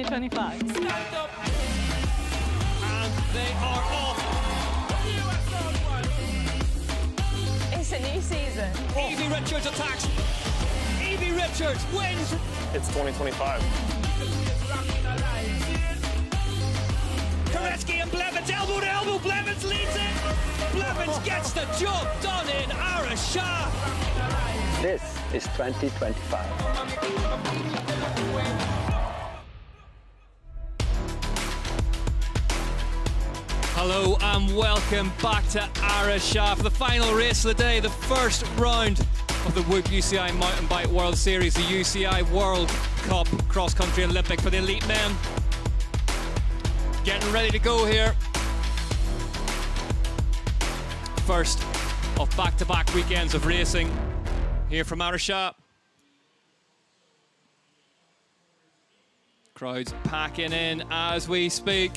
2025. And they are off. It's a new season. Evie Richards attacks. Evie Richards wins. It's 2025. Koretsky and Blevins, elbow to elbow. Blevins leads it. Blevins gets the job done in Araxa. This is 2025. Hello and welcome back to Araxa for the final race of the day, the first round of the Whoop UCI Mountain Bike World Series, the UCI World Cup Cross Country Olympic for the elite men. Getting ready to go here. First of back-to-back weekends of racing here from Araxa. Crowds packing in as we speak.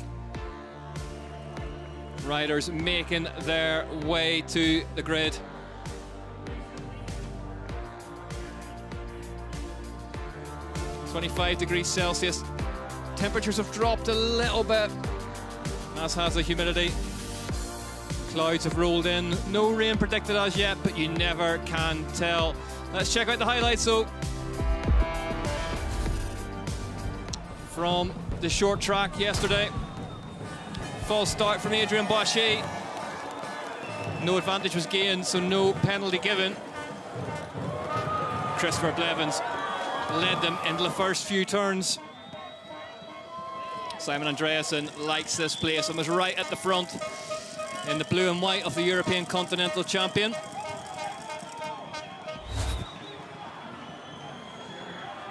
Riders making their way to the grid. -25°C. Temperatures have dropped a little bit, as has the humidity. Clouds have rolled in. No rain predicted as yet, but you never can tell. Let's check out the highlights though. From the short track yesterday. False start from Adrian Boischet. No advantage was gained, so no penalty given. Christopher Blevins led them into the first few turns. Simon Andreasen likes this place and was right at the front in the blue and white of the European Continental Champion.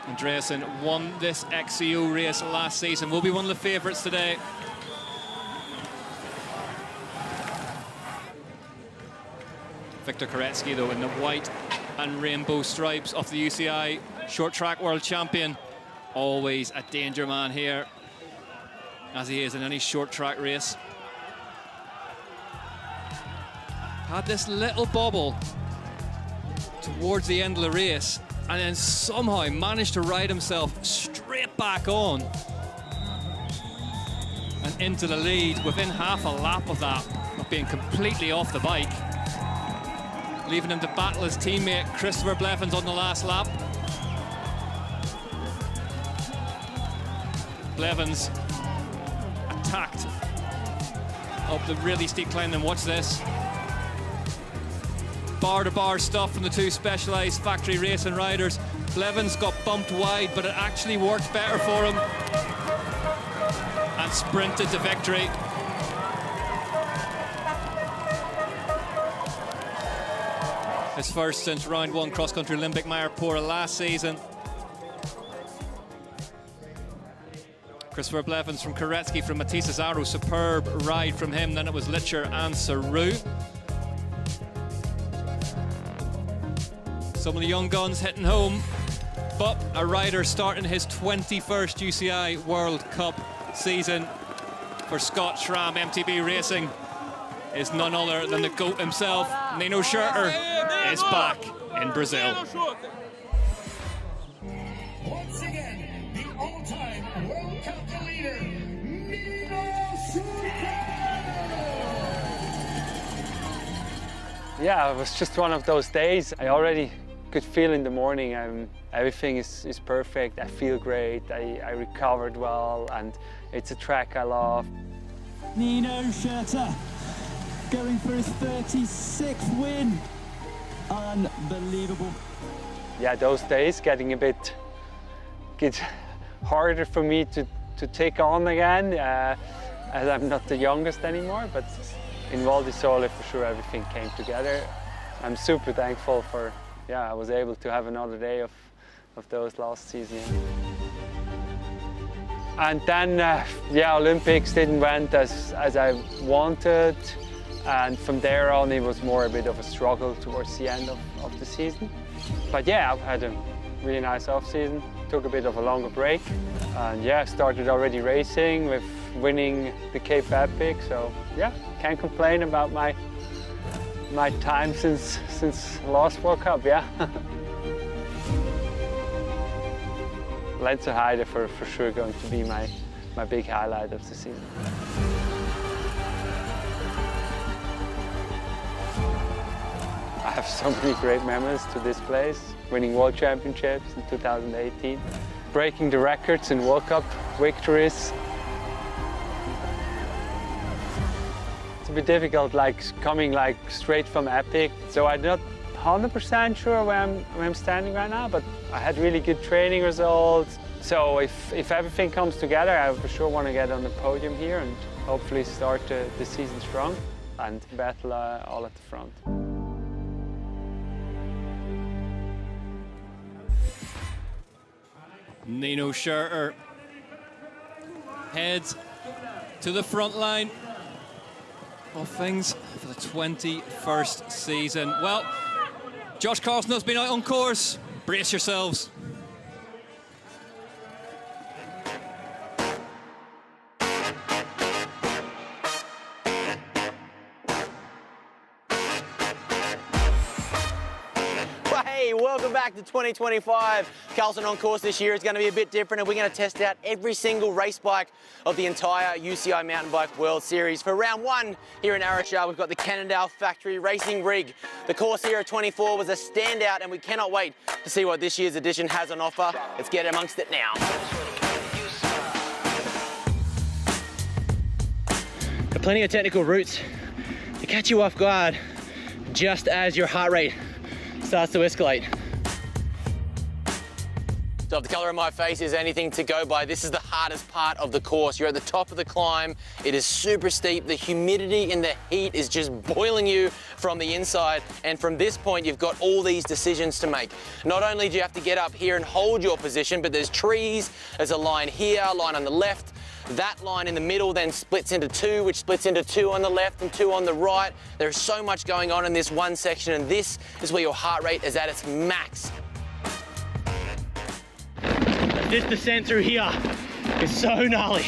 Andreasen won this XCO race last season, will be one of the favourites today. Victor Koretsky, though, in the white and rainbow stripes of the UCI Short Track World Champion. Always a danger man here, as he is in any short track race. Had this little bobble towards the end of the race, and then somehow managed to ride himself straight back on and into the lead within half a lap of that, of being completely off the bike, leaving him to battle his teammate Christopher Blevins on the last lap. Blevins attacked up the really steep climb, and watch this. Bar-to-bar stuff from the two Specialized factory racing riders. Blevins got bumped wide, but it actually worked better for him and sprinted to victory. His first since round one cross-country Olympic Mayapura last season. Christopher Blevins from Koretsky, from Matisse Cesaro, superb ride from him. Then it was Litcher and Saru. Some of the young guns hitting home, but a rider starting his 21st UCI World Cup season for Scott Schramm MTB Racing is none other than the GOAT himself. Nino Schurter is back in Brazil. Once again, the all-time World Cup leader, Nino Schurter! Yeah, it was just one of those days. I already could feel in the morning everything is perfect. I feel great, I recovered well, and it's a track I love. Nino Schurter going for his 36th win. Unbelievable. Yeah, those days getting a bit harder for me to take on again, as I'm not the youngest anymore, but in Val di Sole for sure everything came together. I'm super thankful for, yeah, I was able to have another day of those last season. And then, yeah, Olympics didn't went as I wanted. And from there on, it was more a bit of a struggle towards the end of the season. But yeah, I've had a really nice off-season, took a bit of a longer break. And yeah, started already racing with winning the Cape Epic. So yeah, can't complain about my time since last World Cup, yeah. Lenzerheide for sure going to be my big highlight of the season. I have so many great memories to this place, winning World Championships in 2018, breaking the records in World Cup victories. It's a bit difficult, coming straight from Epic, so I'm not 100% sure where I'm standing right now, but I had really good training results. So if everything comes together, I for sure want to get on the podium here and hopefully start the season strong and battle all at the front. Nino Schurter heads to the front line of things for the 21st season. Well, Josh Carlson has been out on course. Brace yourselves. Hey, welcome back to 2025. Carlson on course this year is going to be a bit different, and we're going to test out every single race bike of the entire UCI Mountain Bike World Series. For round one here in Araxa, we've got the Cannondale Factory Racing Rig. The course here at 24 was a standout, and we cannot wait to see what this year's edition has on offer. Let's get amongst it now. Got plenty of technical routes to catch you off guard just as your heart rate starts to escalate. So if the colour of my face is anything to go by, this is the hardest part of the course. You're at the top of the climb. It is super steep. The humidity and the heat is just boiling you from the inside. And from this point, you've got all these decisions to make. Not only do you have to get up here and hold your position, but there's trees, there's a line here, a line on the left. That line in the middle then splits into two, which splits into two on the left and two on the right. There's so much going on in this one section, and this is where your heart rate is at its max. This descent through here is so gnarly.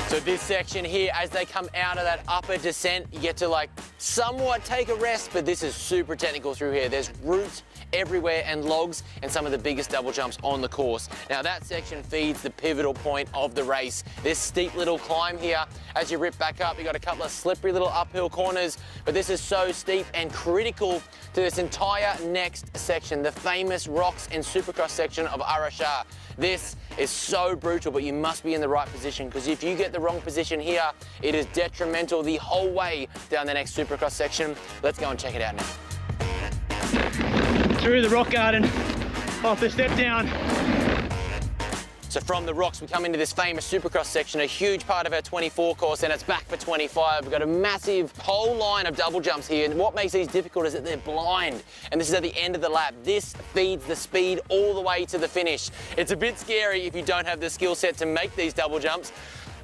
So this section here, as they come out of that upper descent, you get to somewhat take a rest, but this is super technical through here. There's roots everywhere and logs and some of the biggest double jumps on the course. Now that section feeds the pivotal point of the race. This steep little climb here, as you rip back up, you got a couple of slippery little uphill corners, but this is so steep and critical to this entire next section, the famous rocks and supercross section of Araxa. This is so brutal, but you must be in the right position, because if you get the wrong position here, it is detrimental the whole way down the next supercross section. Let's go and check it out now. Through the rock garden, off the step down. So from the rocks, we come into this famous supercross section, a huge part of our 24 course, and it's back for 25. We've got a massive whole line of double jumps here, and what makes these difficult is that they're blind, and this is at the end of the lap. This feeds the speed all the way to the finish. It's a bit scary if you don't have the skill set to make these double jumps,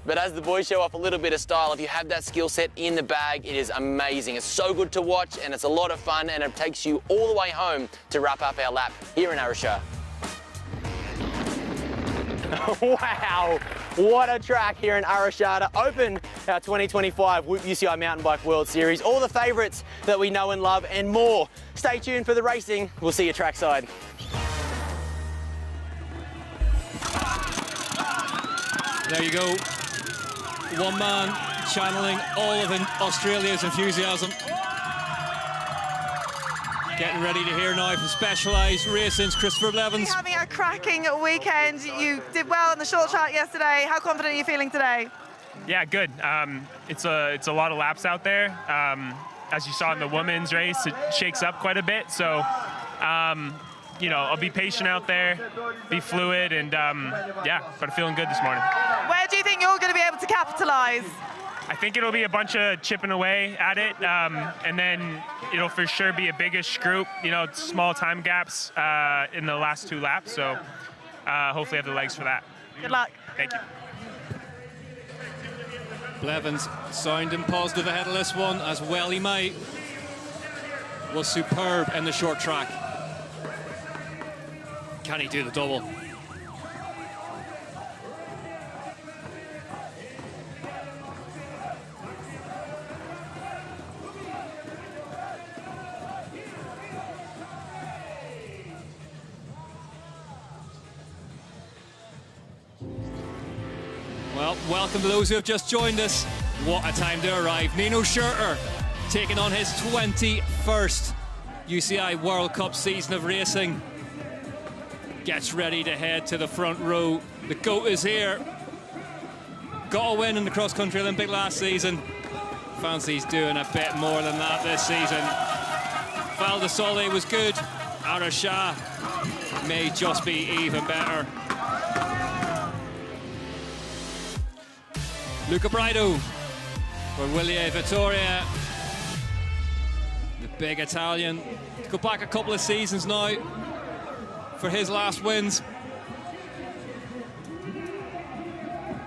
but as the boys show off a little bit of style, if you have that skill set in the bag, it is amazing. It's so good to watch, and it's a lot of fun, and it takes you all the way home to wrap up our lap here in Araxa. Wow, what a track here in Araxa to open our 2025 Whoop UCI Mountain Bike World Series. All the favourites that we know and love and more. Stay tuned for the racing. We'll see you trackside. There you go. One man channeling all of Australia's enthusiasm. Getting ready to hear now from Specialised Racing's Christopher Blevins. You're having a cracking weekend. You did well in the short track yesterday. How confident are you feeling today? Yeah, good. It's a lot of laps out there. As you saw in the women's race, it shakes up quite a bit. So, you know, I'll be patient out there, be fluid, and yeah, but I'm feeling good this morning. Where do you think you're going to be able to capitalise? I think it'll be a bunch of chipping away at it, and then it'll for sure be a biggish group, you know, small time gaps in the last two laps, so hopefully I have the legs for that. Good luck. Thank you. Blevins sounding positive ahead of this one, as well he might. Was superb in the short track. Can he do the double? Well, welcome to those who have just joined us. What a time to arrive. Nino Schurter taking on his 21st UCI World Cup season of racing. Gets ready to head to the front row. The GOAT is here. Got a win in the cross-country Olympic last season. Fancy's doing a bit more than that this season. Val de Sole was good. Araxa may just be even better. Luca Braido for Willie Vittoria. The big Italian. To go back a couple of seasons now for his last wins.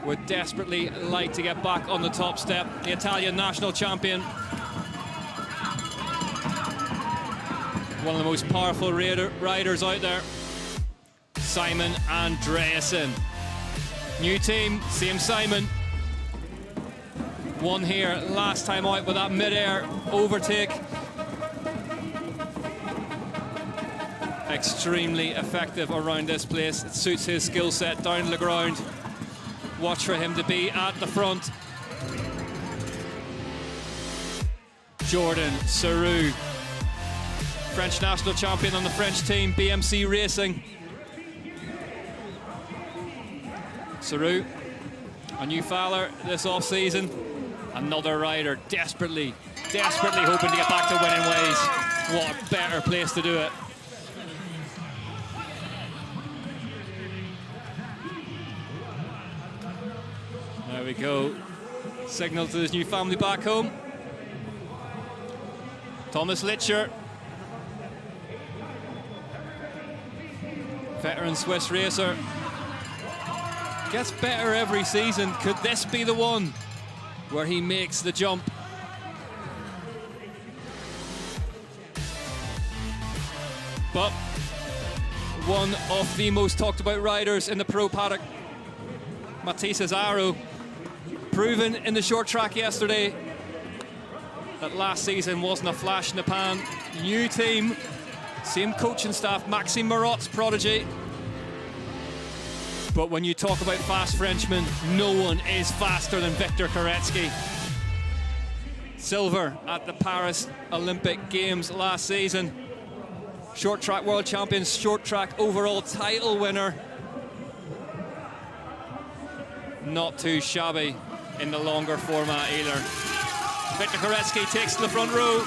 Would desperately like to get back on the top step. The Italian national champion. One of the most powerful riders out there. Simon Andreasen. New team, same Simon. Won here last time out with that mid-air overtake. Extremely effective around this place. It suits his skill set down to the ground. Watch for him to be at the front. Jordan Sarrou, French national champion on the French team, BMC Racing. Sarrou, a new Fowler this off-season. Another rider desperately hoping to get back to winning ways. What a better place to do it. There we go. Signal to his new family back home. Thomas Litcher. Veteran Swiss racer. Gets better every season. Could this be the one where he makes the jump? But one of the most talked about riders in the pro paddock, Matisse Zaro, proven in the short track yesterday that last season wasn't a flash in the pan. New team, same coaching staff, Maxime Marot's prodigy. But when you talk about fast Frenchmen, no one is faster than Victor Koretsky. Silver at the Paris Olympic Games last season. Short track world champion, short track overall title winner. Not too shabby in the longer format either. Victor Koretsky takes to the front row.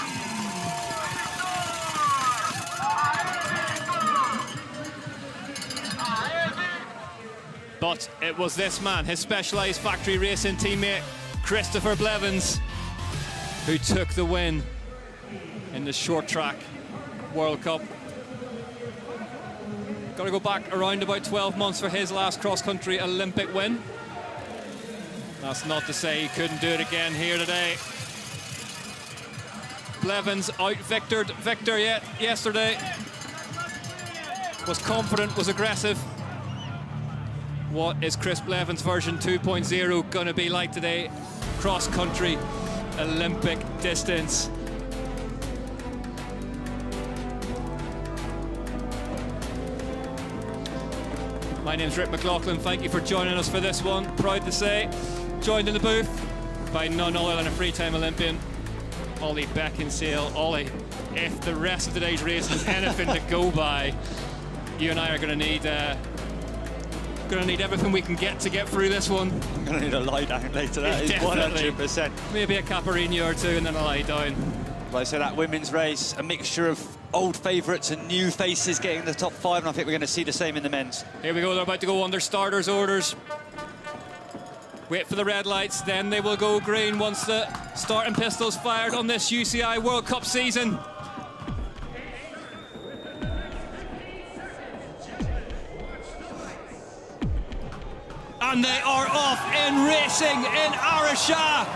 But it was this man, his Specialized Factory Racing teammate, Christopher Blevins, who took the win in the short track World Cup. Got to go back around about 12 months for his last cross-country Olympic win. That's not to say he couldn't do it again here today. Blevins out-victored Victor yesterday. Was confident, was aggressive. What is Chris Blevins version 2.0 going to be like today? Cross-country Olympic distance. My name's Rick McLaughlin. Thank you for joining us for this one. Proud to say, joined in the booth by none other than a three-time Olympian, Ollie Beckinsale. Ollie, if the rest of today's race is anything to go by, you and I are going to need everything we can get through this one. I'm going to need a lie down later. That is 100%. Maybe a Caparino or two and then a lie down. Like I said, that women's race, a mixture of old favourites and new faces getting the top five, and I think we're going to see the same in the men's. Here we go, they're about to go under starters orders. Wait for the red lights, then they will go green once the starting pistol's fired on this UCI World Cup season. And they are off in racing in Araxa.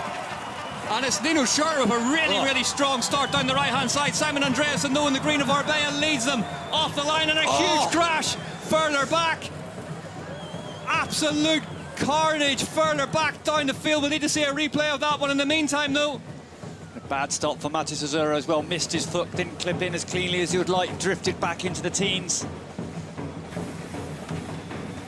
And it's Nino Schurter with a really strong start down the right-hand side. Simon Andreasen, though, in the green of Orbea, leads them off the line, and a huge crash further back. Absolute carnage further back down the field. We'll need to see a replay of that one. In the meantime, though, A bad stop for Matisse Zaro as well. Missed his foot, didn't clip in as cleanly as he would like, drifted back into the teens.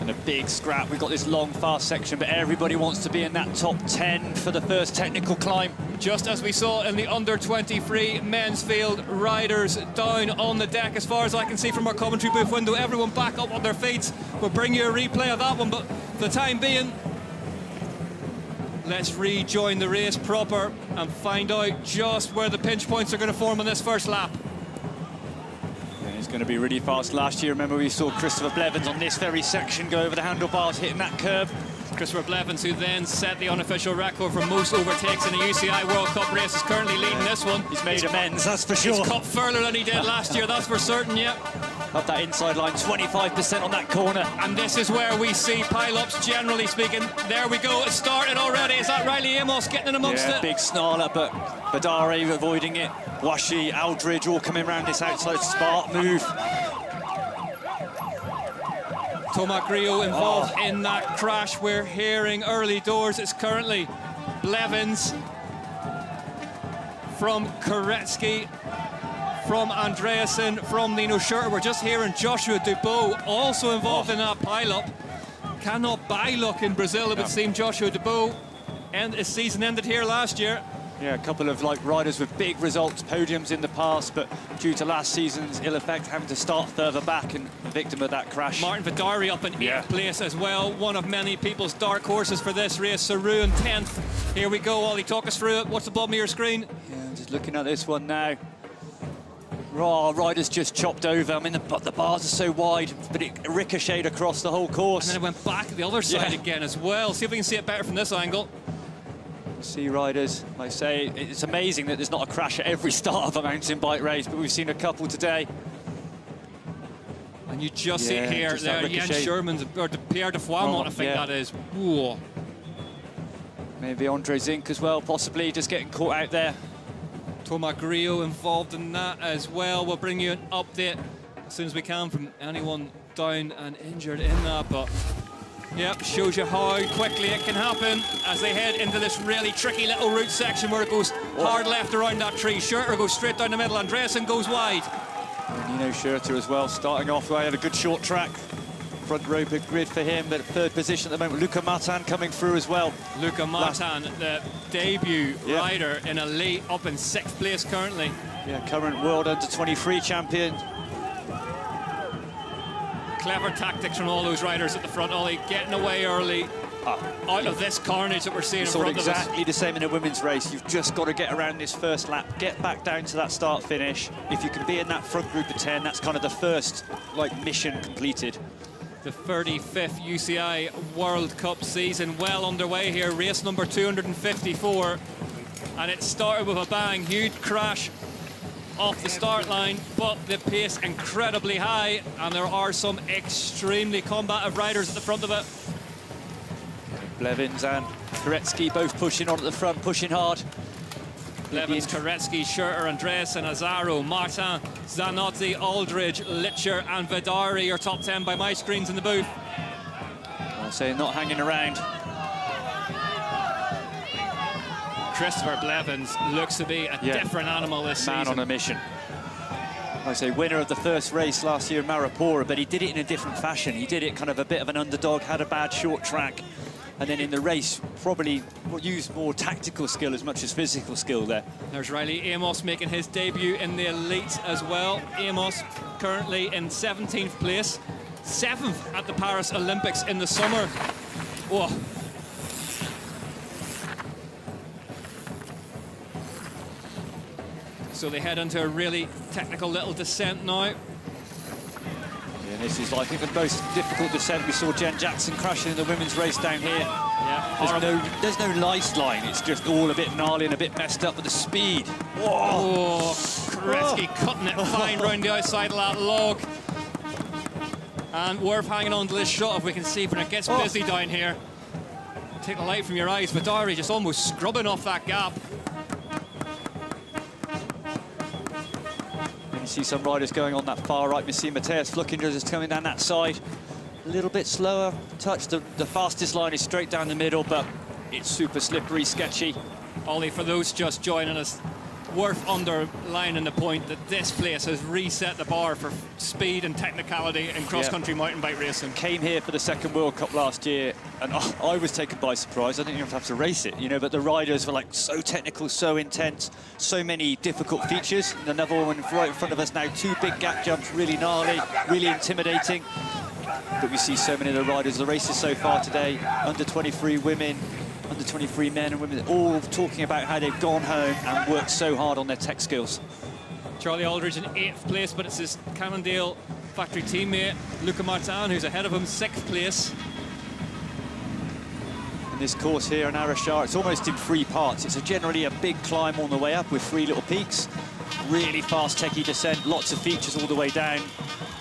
And a big scrap. We've got this long, fast section, but everybody wants to be in that top 10 for the first technical climb. Just as we saw in the under-23 men's field, riders down on the deck. As far as I can see from our commentary booth window, everyone back up on their feet. We'll bring you a replay of that one, but for the time being, let's rejoin the race proper and find out just where the pinch points are going to form on this first lap. It's going to be really fast. Last year, remember, we saw Christopher Blevins on this very section go over the handlebars, hitting that curb. Christopher Blevins, who then set the unofficial record for most overtakes in a UCI World Cup race, is currently leading this one. He's made amends, that's for sure. He's cut further than he did last year, that's for certain, yeah. Up that inside line, 25% on that corner. And this is where we see pile-ups, generally speaking. There we go, it started already. Is that Riley Amos getting in amongst it? Big snarler, but Badari avoiding it. Washi, Aldridge all coming around this outside spark move. Tomac Rio involved in that crash. We're hearing early doors. It's currently Blevins from Koretsky, from Andreasen, from Nino Schurter. We're just hearing Joshua Dubois also involved in that pile-up. Cannot buy luck in Brazil, it would seem. Joshua Dubois, and his season ended here last year. Yeah, a couple of riders with big results, podiums in the past, but due to last season's ill effect, having to start further back and a victim of that crash. Martin Vidari up in 8th place as well, one of many people's dark horses for this race. Saru in 10th. Here we go, Ollie, talk us through it. What's the bottom of your screen? Yeah, I'm just looking at this one now. Riders just chopped over. I mean, the bars are so wide, but it ricocheted across the whole course. And then it went back the other side again as well. See if we can see it better from this angle. See riders, like I say, it's amazing that there's not a crash at every start of a mountain bike race, but we've seen a couple today. And you just see it here, there, Jens Sherman's, or Pierre de Foymont, I think that is. Whoa. Maybe Andre Zink as well, possibly, just getting caught out there. Tomac Rio involved in that as well. We'll bring you an update as soon as we can from anyone down and injured in that, but yep, shows you how quickly it can happen as they head into this really tricky little route section where it goes hard left around that tree. Schurter goes straight down the middle, Andreasen goes wide. And Nino Schurter as well, starting off, had a good short track. Front row big grid for him, but third position at the moment. Luca Martin coming through as well. Luca Martin, the debut rider in elite, up in 6th place currently. Yeah, current world under-23 champion. Clever tactics from all those riders at the front, Ollie, getting away early out of this carnage that we're seeing in front of us. Exactly the same in a women's race. You've just got to get around this first lap, get back down to that start-finish. If you can be in that front group of 10, that's kind of the first mission completed. The 35th UCI World Cup season well underway here, race number 254. And it started with a bang, huge crash off the start line, but the pace incredibly high, and there are some extremely combative riders at the front of it. Blevins and Koretsky both pushing on at the front, pushing hard. Blevins, Koretsky, Schurter, Andreasen, Azaro, Martin, Zanozzi, Aldridge, Litcher and Vidari are top 10 by my screens in the booth. I'll say not hanging around. Christopher Blevins looks to be a different animal this season. Man on a mission. Like I say, winner of the first race last year in Maripora, but he did it in a different fashion. He did it kind of a bit of an underdog, had a bad short track, and then in the race probably used more tactical skill as much as physical skill there. There's Riley Amos making his debut in the elite as well. Amos currently in 17th place, 7th at the Paris Olympics in the summer. Whoa. So they head into a really technical little descent now. Yeah, this is, I think, the most difficult descent. We saw Jen Jackson crashing in the women's race down here. Yeah, there's no nice line. It's just all a bit gnarly and a bit messed up with the speed. Whoa! Koretsky cutting it fine round the outside of that log. And worth hanging on to this shot if we can see when it gets busy down here. Take the light from your eyes. Vidari just almost scrubbing off that gap. You see some riders going on that far right. We see Matthias Flukinger just coming down that side. A little bit slower touch. The fastest line is straight down the middle, but it's super slippery, sketchy. Ollie, for those just joining us, worth underlining the point that this place has reset the bar for speed and technicality in cross-country mountain bike racing. Came here for the second World Cup last year, and I was taken by surprise. I didn't even have to race it, you know, but the riders were like so technical, so intense, so many difficult features. And another one right in front of us now, 2 big gap jumps, really gnarly, really intimidating. But we see so many of the riders, the races so far today, under 23 women, under 23 men and women, all talking about how they've gone home and worked so hard on their tech skills. Charlie Aldridge in 8th place, but it's his Cannondale factory teammate, Luca Martin, who's ahead of him, 6th place. In this course here in Araxa, it's almost in 3 parts. It's generally a big climb on the way up with 3 little peaks. Really fast techie descent, lots of features all the way down.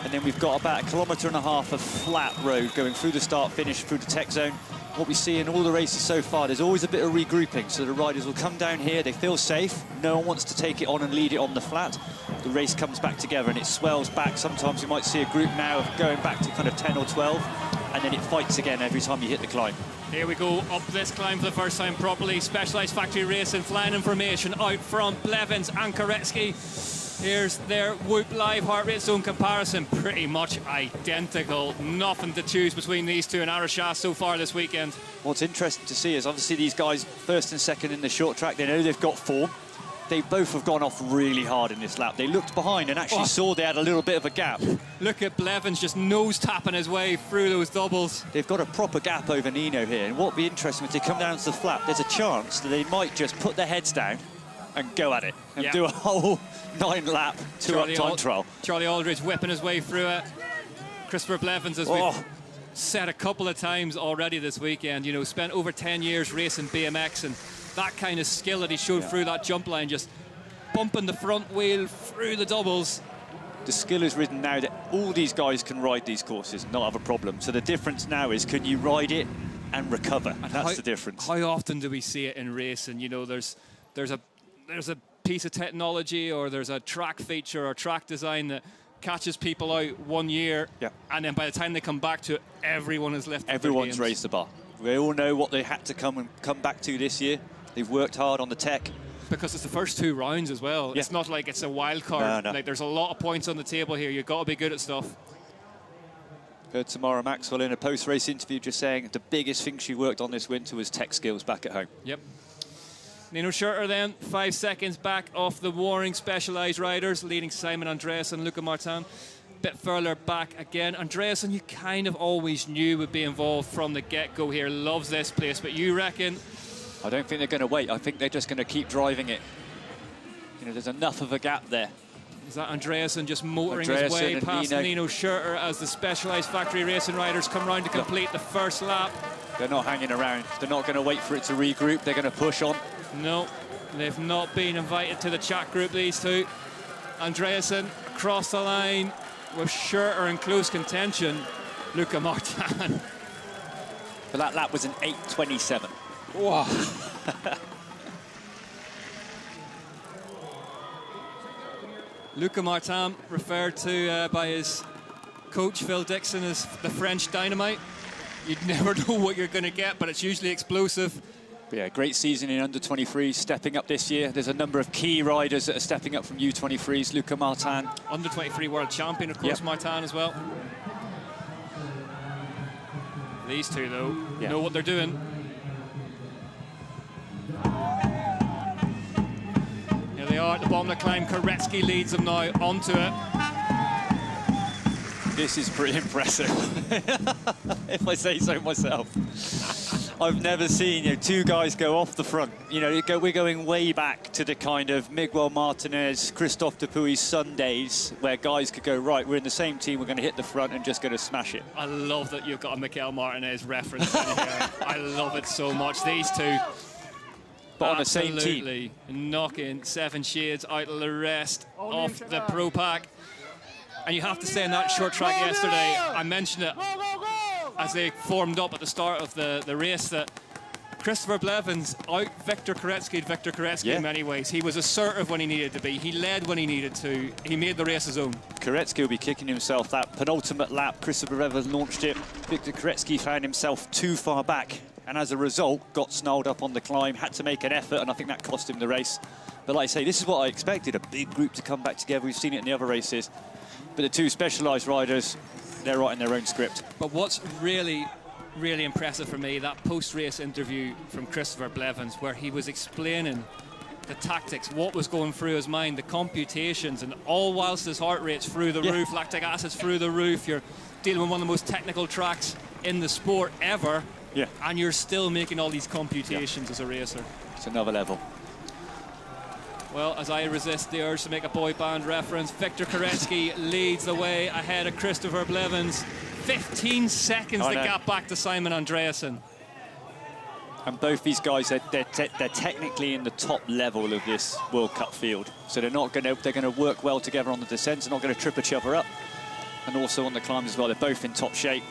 And then we've got about 1.5 kilometres of flat road going through the start finish, through the tech zone. What we see in all the races so far, there's always a bit of regrouping. So the riders will come down here, they feel safe. No one wants to take it on and lead it on the flat. The race comes back together and it swells back. Sometimes you might see a group now of going back to kind of 10 or 12, and then it fights again every time you hit the climb. Here we go, up this climb for the first time properly. Specialised factory racing, flying information out from Blevins and Koretsky. Here's their Whoop Live heart rate zone comparison. Pretty much identical. Nothing to choose between these two in Araxa so far this weekend. What's interesting to see is obviously these guys, first and second in the short track, they know they've got form. They both have gone off really hard in this lap. They looked behind and actually saw they had a little bit of a gap. Look at Blevins just nose-tapping his way through those doubles. They've got a proper gap over Nino here. And what would be interesting, if they come down to the flat, there's a chance that they might just put their heads down and go at it and do a whole 9-lap, 2-up time trial. Charlie Aldridge whipping his way through it. Christopher Blevins, as we've said a couple of times already this weekend, you know, spent over 10 years racing BMX, and that kind of skill that he showed through that jump line, just bumping the front wheel through the doubles. The skill is ridden now that all these guys can ride these courses and not have a problem. So the difference now is, can you ride it and recover? And that's the difference. How often do we see it in racing? You know, there's a piece of technology, or there's a track feature or track design that catches people out 1 year, and then by the time they come back to it, everyone has lifted. Everyone's raised the bar. We all know what they had to come back to this year. They've worked hard on the tech. Because it's the first 2 rounds as well. It's not like it's a wild card. No. Like, there's a lot of points on the table here. You've got to be good at stuff. Heard Tamara Maxwell in a post-race interview just saying the biggest thing she worked on this winter was tech skills back at home. Yep. Nino Schurter then, 5 seconds back off the Waring Specialised riders, leading Simon Andreas and Luca Martin. Bit further back again. Andreasen, you kind of always knew would be involved from the get-go here. Loves this place, but you reckon? I don't think they're going to wait. I think they're just going to keep driving it. You know, there's enough of a gap there. Is that Andreasen just motoring his way past Nino Schurter as the Specialised factory racing riders come round to complete the first lap? They're not hanging around. They're not going to wait for it to regroup. They're going to push on. No, they've not been invited to the chat group, these two. Andreasen crossed the line with Schurter in close contention. Luca Martin. But that lap was an 8:27. Wow. Luca Martin, referred to by his coach Phil Dixon as the French dynamite. You'd never know what you're going to get, but it's usually explosive. But yeah, great season in under-23, stepping up this year. There's a number of key riders that are stepping up from U23s. Luca Martin. Under-23 world champion, of course, Martin as well. These two, though, know what they're doing. Here they are at the bottom of the climb. Koretsky leads them now onto it. This is pretty impressive, if I say so myself. I've never seen 2 guys go off the front. You know, we're going way back to the kind of Miguel Martinez, Christophe Dupuis Sundays, where guys could go, right, we're in the same team, we're going to hit the front and just going to smash it. I love that you've got a Miguel Martinez reference in here. I love it so much. These two, but on the same team, absolutely knocking 7 shades out of the rest of the Pro Pack. And you have to say, in that short track yesterday, I mentioned it as they formed up at the start of the race, that Christopher Blevins out Victor Koretsky in many ways. He was assertive when he needed to be. He led when he needed to. He made the race his own. Koretsky will be kicking himself that penultimate lap. Christopher Blevins launched it. Victor Koretsky found himself too far back, and as a result, got snarled up on the climb, had to make an effort, and I think that cost him the race. But like I say, this is what I expected, a big group to come back together. We've seen it in the other races. But the two specialised riders, they're writing their own script. But what's really, really impressive for me, that post-race interview from Christopher Blevins, where he was explaining the tactics, what was going through his mind, the computations, and all whilst his heart rate's through the roof, lactic acid's through the roof, you're dealing with one of the most technical tracks in the sport ever, and you're still making all these computations as a racer. It's another level. Well, as I resist the urge to make a boy band reference, Victor Koretsky leads the way ahead of Christopher Blevins. 15 seconds the gap back to Simon Andreasen. And both these guys, they're technically in the top level of this World Cup field. So they're gonna work well together on the descents. They're not gonna trip each other up. And also on the climbs as well. They're both in top shape.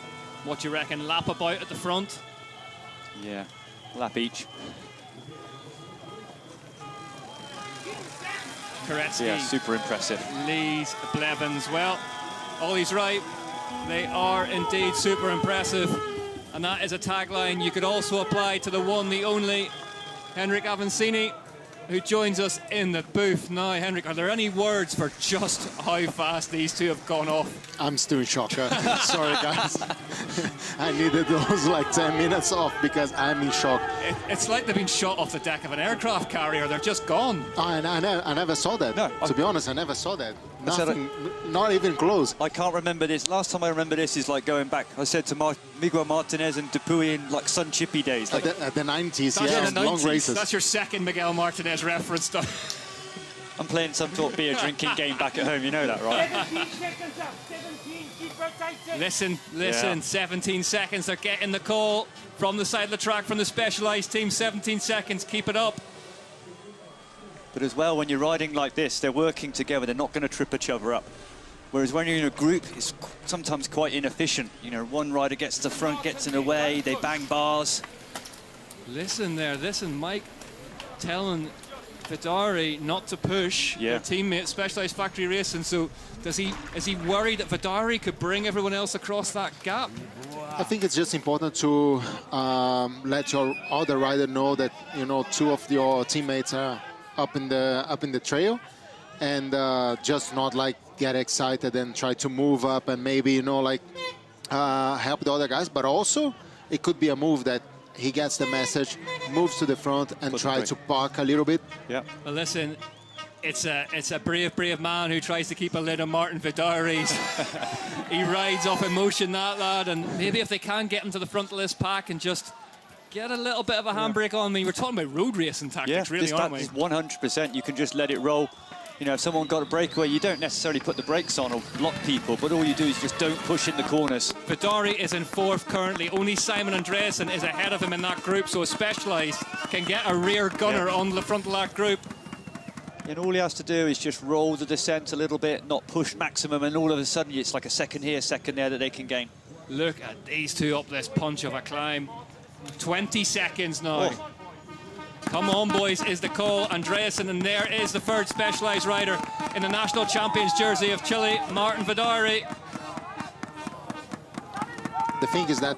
What do you reckon? Lap about at the front? Yeah, lap each. Koretsky. Yeah, super impressive. Leads Blevins. Well, Ollie's right. They are indeed super impressive. And that is a tagline you could also apply to the one, the only, Henrik Avancini, who joins us in the booth now. Henrik, are there any words for just how fast these two have gone off? I'm still in shock. Sorry, guys. I needed those like 10 minutes off because I'm in shock. It's like they've been shot off the deck of an aircraft carrier. They're just gone. I never saw that. No, to be honest, I never saw that. Nothing, not even close. I can't remember this. Last time I remember this is like going back, I said to Miguel Martinez and Dupuy in like Sun Chippy days. Like at the 90s, yeah, long races. That's your second Miguel Martinez reference. I'm playing some sort of beer drinking game back at home, you know that, right? 17 seconds up, 17, keep rotating. Listen, 17 seconds. They're getting the call from the side of the track from the specialised team. 17 seconds, keep it up. But as well, when you're riding like this, they're working together. They're not going to trip each other up. Whereas when you're in a group, it's sometimes quite inefficient. You know, one rider gets to the front, gets in the way, they bang bars. Listen, Mike telling Vidari not to push their teammate, Specialized Factory Racing. So is he worried that Vidari could bring everyone else across that gap? I think it's just important to let your other rider know that, you know, two of your teammates are up in the trail, and just not like get excited and try to move up and maybe, you know, like help the other guys. But also it could be a move that he gets the message, moves to the front and try to park a little bit. Yeah. Well, listen, it's a brave man who tries to keep a lid on Martin Vidari's. He rides off emotion, that lad, and maybe if they can get him to the front of this pack and just get a little bit of a handbrake on me. We're talking about road racing tactics, really, aren't we? 100%. You can just let it roll. You know, if someone got a breakaway, you don't necessarily put the brakes on or block people, but all you do is just don't push in the corners. Vidari is in fourth currently. Only Simon Andreasen is ahead of him in that group, so a Specialized can get a rear gunner on the front of that group. And all he has to do is just roll the descent a little bit, not push maximum, and all of a sudden it's like a second here, second there that they can gain. Look at these two up this punch of a climb. 20 seconds now. Oh. Come on, boys, is the call. Andreasen, and there is the third Specialized rider in the national champions jersey of Chile, Martin Vidari. The thing is that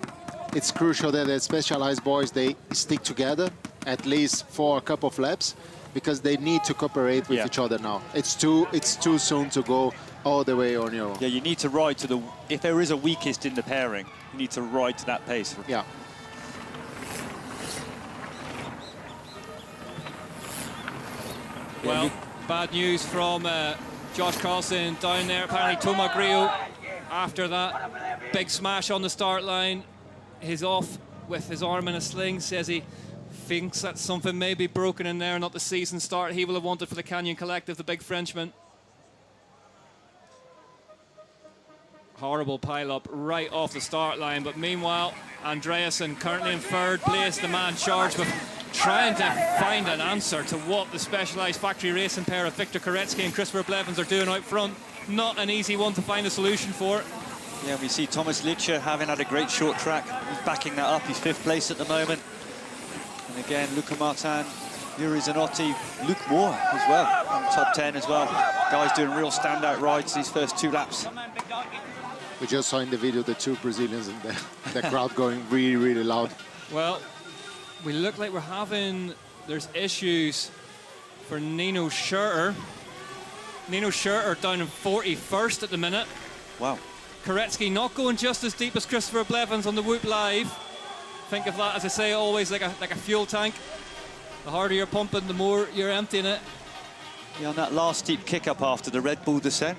it's crucial that the Specialized boys, they stick together at least for a couple of laps, because they need to cooperate with each other now. It's too soon to go all the way on your own. Yeah, you need to ride to the, if there is a weakest in the pairing, you need to ride to that pace. Yeah. Well, bad news from Josh Carlson down there. Apparently Toma Grillo, after that big smash on the start line, he's off with his arm in a sling. Says he thinks that something may be broken in there, not the season start he will have wanted for the Canyon Collective, the big Frenchman. Horrible pile-up right off the start line, but meanwhile, Andreasen currently in third place, the man charged with trying to find an answer to what the Specialized Factory Racing pair of Victor Koretsky and Christopher Blevins are doing out front. Not an easy one to find a solution for. Yeah, we see Thomas Licher having had a great short track. He's backing that up. He's fifth place at the moment. And again, Luca Martin, Yuri Zanotti, Luke Moore as well, in top 10 as well. Guys doing real standout rides these first two laps. We just saw in the video the two Brazilians and the crowd going really, really loud. Well, we look like we're having, there's issues for Nino Schurter. Nino Schurter down in 41st at the minute. Wow. Koretsky not going just as deep as Christopher Blevins on the Whoop Live. Think of that, as I say, always like a fuel tank. The harder you're pumping, the more you're emptying it. Yeah, on that last steep kick up after the Red Bull descent,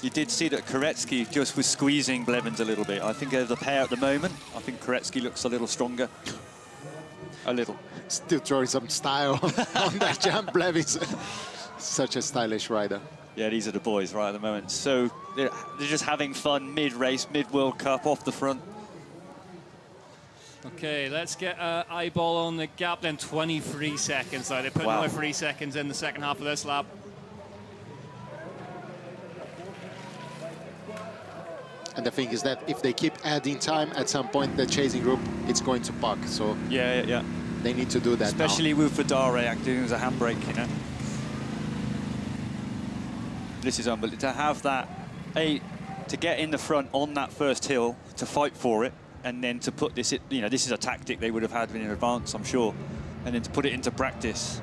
you did see that Koretsky just was squeezing Blevins a little bit. I think they're the pair at the moment. I think Koretsky looks a little stronger. A little. Still throwing some style on that jump, Blevins. Such a stylish rider. Yeah, these are the boys right at the moment. So they're just having fun mid-race, mid-World Cup, off the front. Okay, let's get an eyeball on the gap then. 23 seconds now. They put another 3 seconds in the second half of this lap. And the thing is that if they keep adding time, at some point the chasing group, it's going to puck. So yeah. They need to do that Especially now. with Vidare acting as a handbrake, you know. This is unbelievable. To have that, to get in the front on that first hill, to fight for it, and then to put this, you know, this is a tactic they would have had in advance, I'm sure, and then to put it into practice.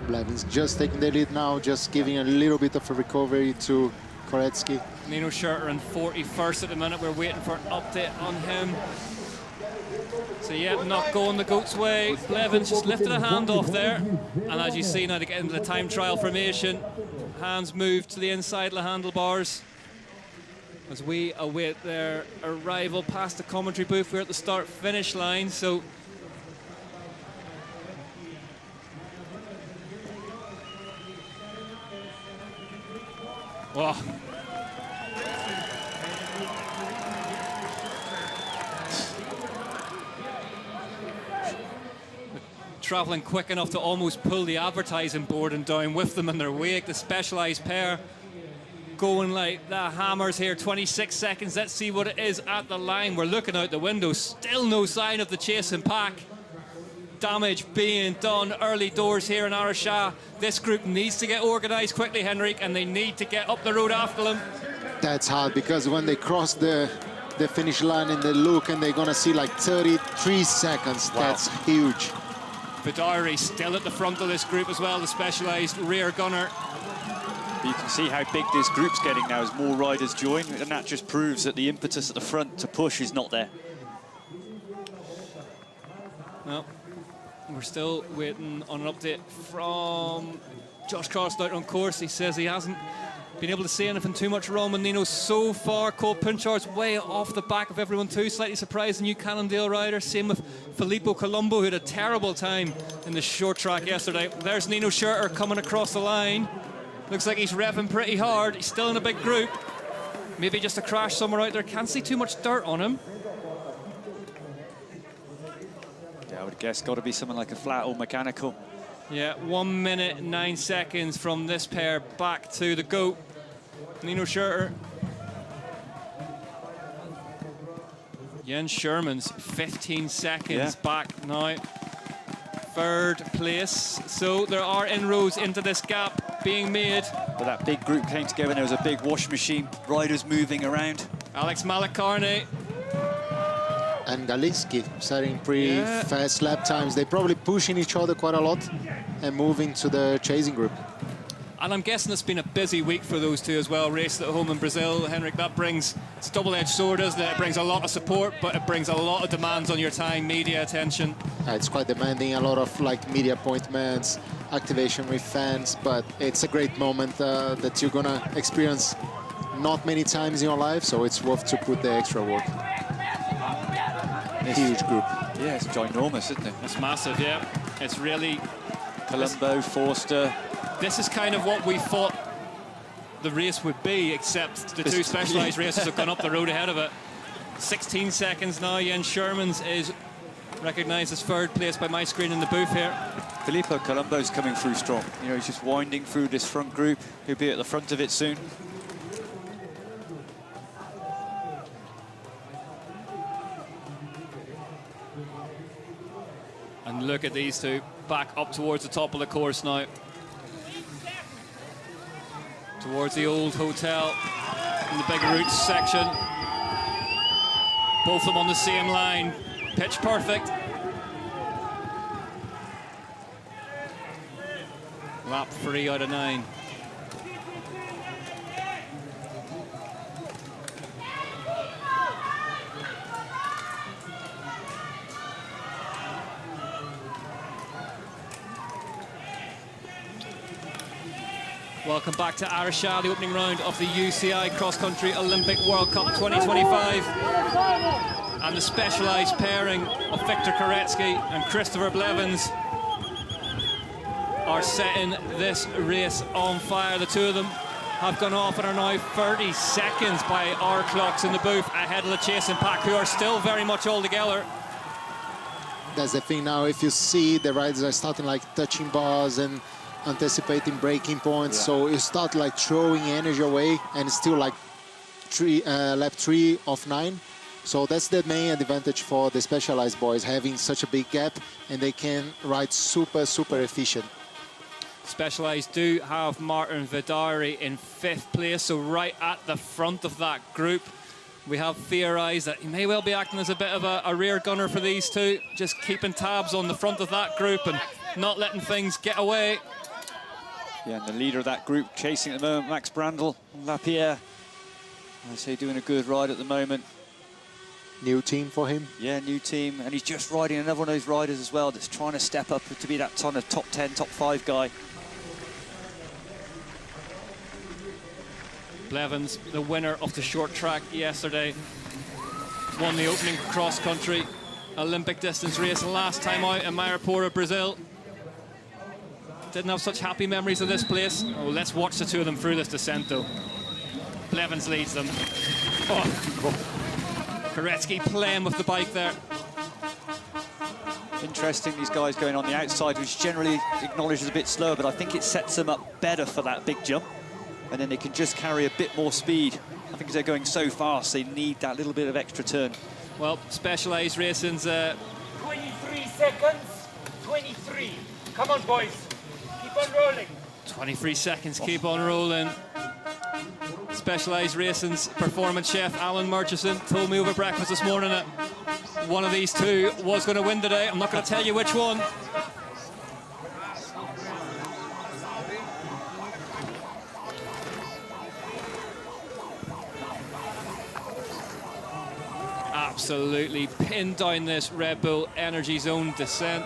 Blevins just taking the lead now, just giving a little bit of a recovery to Koretsky. Nino Schurter in 41st at the minute. We're waiting for an update on him. So yeah, not going the goat's way. Blevins just lifted a hand off there. And as you see now, to get into the time trial formation, hands move to the inside of the handlebars as we await their arrival past the commentary booth. We're at the start-finish line, so wow. Traveling quick enough to almost pull the advertising board and down with them in their wake. The Specialized pair going like the hammers here. 26 seconds. Let's see what it is at the line. We're looking out the window. Still no sign of the chasing pack. Damage being done early doors here in Araxa. This group needs to get organised quickly, Henrik, and they need to get up the road after them. That's hard, because when they cross the finish line in the look, and they're going to see like 33 seconds, that's huge. Vidare still at the front of this group as well, the Specialized rear gunner. You can see how big this group's getting now as more riders join, and that just proves that the impetus at the front to push is not there. No, we're still waiting on an update from Josh Cross out on course. He says he hasn't been able to see anything too much wrong with Nino so far. Cole Pinchard's way off the back of everyone too. Slightly surprised the new Cannondale rider. Same with Filippo Colombo, who had a terrible time in the short track yesterday. There's Nino Schurter coming across the line. Looks like he's revving pretty hard. He's still in a big group. Maybe just a crash somewhere out there. Can't see too much dirt on him. Yeah, I would guess got to be something like a flat or mechanical. Yeah, 1 minute 9 seconds from this pair back to the GOAT. Nino Schurter. Jens Sherman's 15 seconds back now. Third place. So there are inroads into this gap being made. But that big group came together and there was a big wash machine. Riders moving around. Alex Malakarne. And Galinski setting pretty fast lap times. They're probably pushing each other quite a lot and moving to the chasing group. And I'm guessing it's been a busy week for those two as well. Raced at home in Brazil, Henrik, that brings, it's a double-edged sword, isn't it? It brings a lot of support, but it brings a lot of demands on your time, media attention. It's quite demanding, a lot of like media appointments, activation with fans, but it's a great moment that you're gonna experience not many times in your life, so it's worth to put the extra work. A huge group. Yeah, it's ginormous, isn't it? It's massive, yeah. It's really... Colombo, Forster. This is kind of what we thought the race would be, except the two Specialized races have gone up the road ahead of it. 16 seconds now. Jens Sherman's is recognised as third place by my screen in the booth here. Filippo Colombo's coming through strong. You know, he's just winding through this front group. He'll be at the front of it soon. And look at these two back up towards the top of the course now. Towards the old hotel in the big routes section. Both of them on the same line. Pitch perfect. Lap 3 out of 9. Welcome back to Araxa, the opening round of the UCI Cross Country Olympic World Cup 2025. And the specialised pairing of Victor Koretsky and Christopher Blevins are setting this race on fire. The two of them have gone off and are now 30 seconds by our clocks in the booth ahead of the chasing pack, who are still very much all together. That's the thing now. If you see, the riders are starting like touching bars and anticipating braking points, so you start like throwing energy away, and it's still like lap 3 of 9. So that's the main advantage for the specialized boys, having such a big gap, and they can ride super efficient. Specialized do have Martin Vidari in 5th place, so right at the front of that group. We have theorised that he may well be acting as a bit of a rear gunner for these two, just keeping tabs on the front of that group and not letting things get away. Yeah, and the leader of that group chasing at the moment, Max Brandl, Lapierre. I say doing a good ride at the moment. New team for him. Yeah, new team, and he's just riding another one of those riders as well that's trying to step up to be that ton of top 10, top 5 guy. Blevins, the winner of the short track yesterday, won the opening cross-country Olympic distance race last time out in Maripora, Brazil. Didn't have such happy memories of this place. Oh, let's watch the two of them through this descent, though. Blevins leads them. Oh. Koretsky playing with the bike there. Interesting, these guys going on the outside, which generally acknowledged as a bit slower, but I think it sets them up better for that big jump. And then they can just carry a bit more speed. I think as they're going so fast, they need that little bit of extra turn. Well, Specialized Racing's... 23 seconds, 23. Come on, boys. Keep on rolling. 23 seconds, keep on rolling. Specialized Racing's performance chef, Alan Murchison, told me over breakfast this morning that one of these two was going to win today. I'm not going to tell you which one. Absolutely pinned down this Red Bull Energy Zone descent.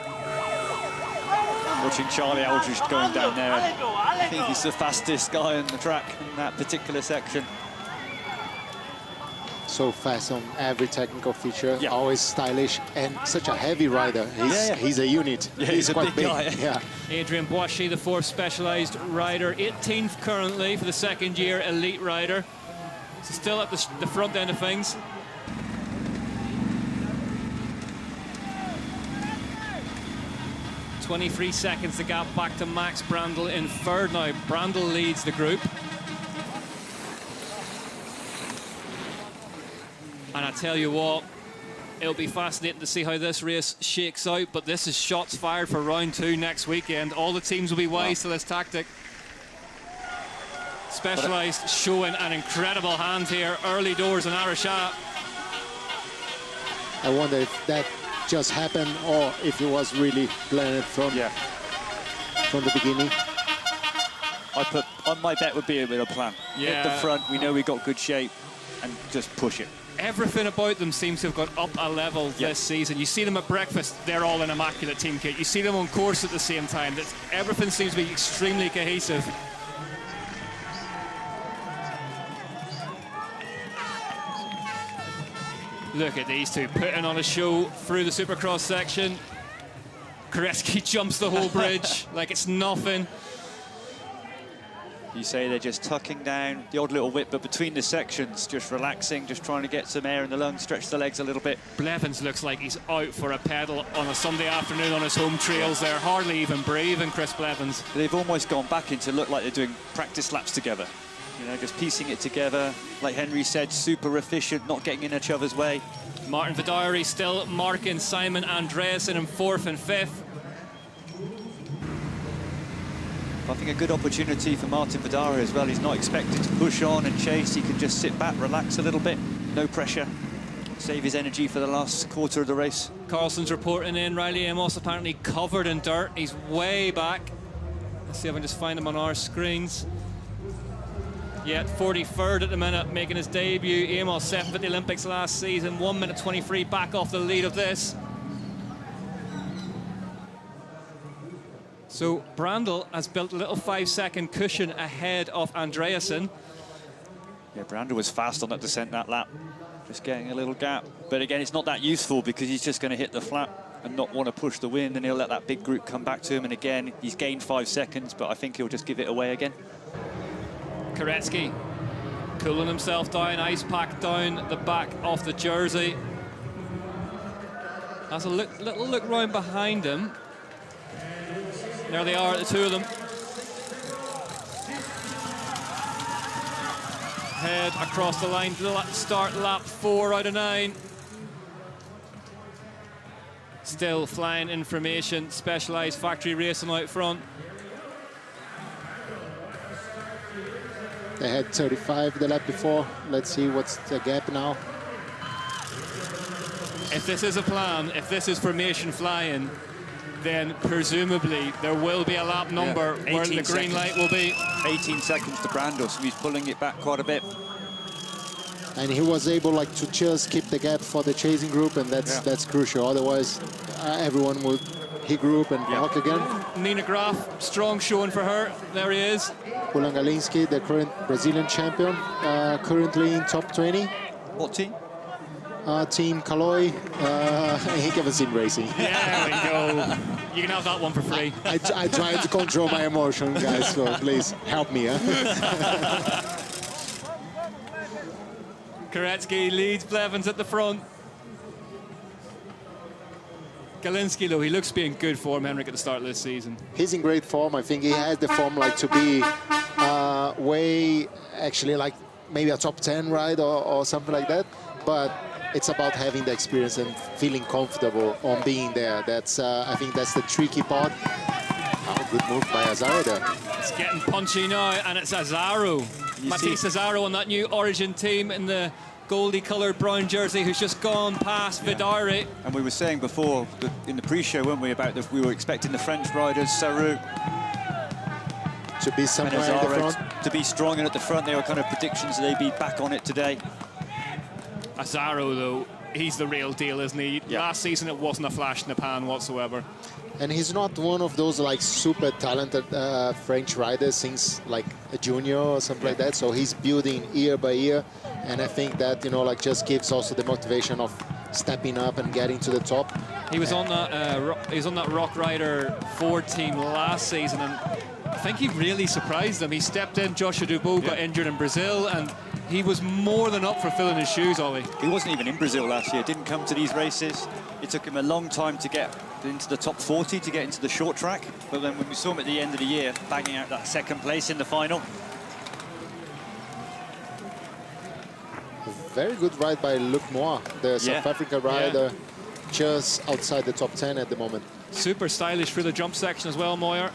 Watching Charlie Aldridge going down there. I think he's the fastest guy on the track in that particular section. So fast on every technical feature, always stylish, and such a heavy rider. He's a unit. Yeah, he's quite a big guy. Yeah. Adrian Boishy, the 4th Specialized rider, 18th currently for the 2nd year elite rider. So still at the front end of things. .23 seconds the gap back to Max Brandl in 3rd now. Brandl leads the group. And I tell you what, it'll be fascinating to see how this race shakes out, but this is shots fired for round 2 next weekend. All the teams will be wise to this tactic. Specialized showing an incredible hand here, early doors in Araxa. I wonder if that just happened or if it was really planned from the beginning. My bet would be a bit of a plan. Hit the front, we know we got good shape, and just push it. Everything about them seems to have gone up a level this season. You see them at breakfast, they're all in immaculate team kit. You see them on course at the same time. Everything seems to be extremely cohesive. Look at these two putting on a show through the Supercross section. Koretsky jumps the whole bridge like it's nothing. You say they're just tucking down, the odd little whip, but between the sections, just relaxing, just trying to get some air in the lungs, stretch the legs a little bit. Blevins looks like he's out for a pedal on a Sunday afternoon on his home trails. They're hardly even breathing, Chris Blevins. They've almost gone back into look like they're doing practice laps together. You know, just piecing it together. Like Henry said, super efficient, not getting in each other's way. Martin Vidari still marking Simon Andreasen in 4th and 5th. I think a good opportunity for Martin Vidari as well. He's not expected to push on and chase. He can just sit back, relax a little bit, no pressure, save his energy for the last quarter of the race. Carlson's reporting in. Riley Amos apparently covered in dirt. He's way back. Let's see if I can just find him on our screens. Yeah, 43rd at the minute, making his debut. Emil 7th at the Olympics last season. 1 minute 23 back off the lead of this. So Brandl has built a little 5-second cushion ahead of Andreasen. Yeah, Brandl was fast on that descent that lap. Just getting a little gap. But again, it's not that useful because he's just going to hit the flat and not want to push the wind, and he'll let that big group come back to him. And again, he's gained 5 seconds, but I think he'll just give it away again. Koretsky cooling himself down, ice pack down the back of the jersey. Has a little look round behind him. There they are, the two of them. Head across the line to start lap 4 out of 9. Still flying information, Specialized factory racing out front. They had 35 the lap before. Let's see what's the gap now. If this is a plan, if this is formation flying, then presumably there will be a lap number where the green light will be. 18 seconds to Brandl, so he's pulling it back quite a bit. And he was able to just keep the gap for the chasing group, and that's crucial. Otherwise, everyone would hit group and walk again. Nina Graf, strong showing for her. There he is. Julian Galinski, the current Brazilian champion, currently in top 20. What team? Team Caloi, Henrique Avancini Racing. There we go. You can have that one for free. I try to control my emotion, guys, so please help me. Koretsky leads Blevins at the front. Galinski, though, he looks to be in good form, Henrik, at the start of this season. He's in great form. I think he has the form to be way, actually, maybe a top 10 ride or something like that. But it's about having the experience and feeling comfortable on being there. That's I think that's the tricky part. Oh, good move by Azaro there. It's getting punchy now, and it's Azaro. Matisse Azaro on that new Origin team in the goldie-coloured brown jersey, who's just gone past Vidari. And we were saying before, in the pre-show, weren't we, about we were expecting the French riders, Sarou, to be somewhere at the front. To be strong and at the front. They were kind of predictions that they'd be back on it today. Azaro, though, he's the real deal, isn't he? Yeah. Last season, it wasn't a flash in the pan whatsoever. And he's not one of those super talented French riders since a junior or something like that. So he's building year by year, and I think that just gives also the motivation of stepping up and getting to the top. He was on that Rock Rider Ford team last season, and I think he really surprised them. He stepped in. Joshua Dubois got injured in Brazil, and he was more than up for filling his shoes, Ollie. He wasn't even in Brazil last year. Didn't come to these races. It took him a long time to get into the top 40, to get into the short track. But then when we saw him at the end of the year, banging out that second place in the final. Very good ride by Luc Moir, the South Africa rider, just outside the top 10 at the moment. Super stylish through the jump section as well, Moir.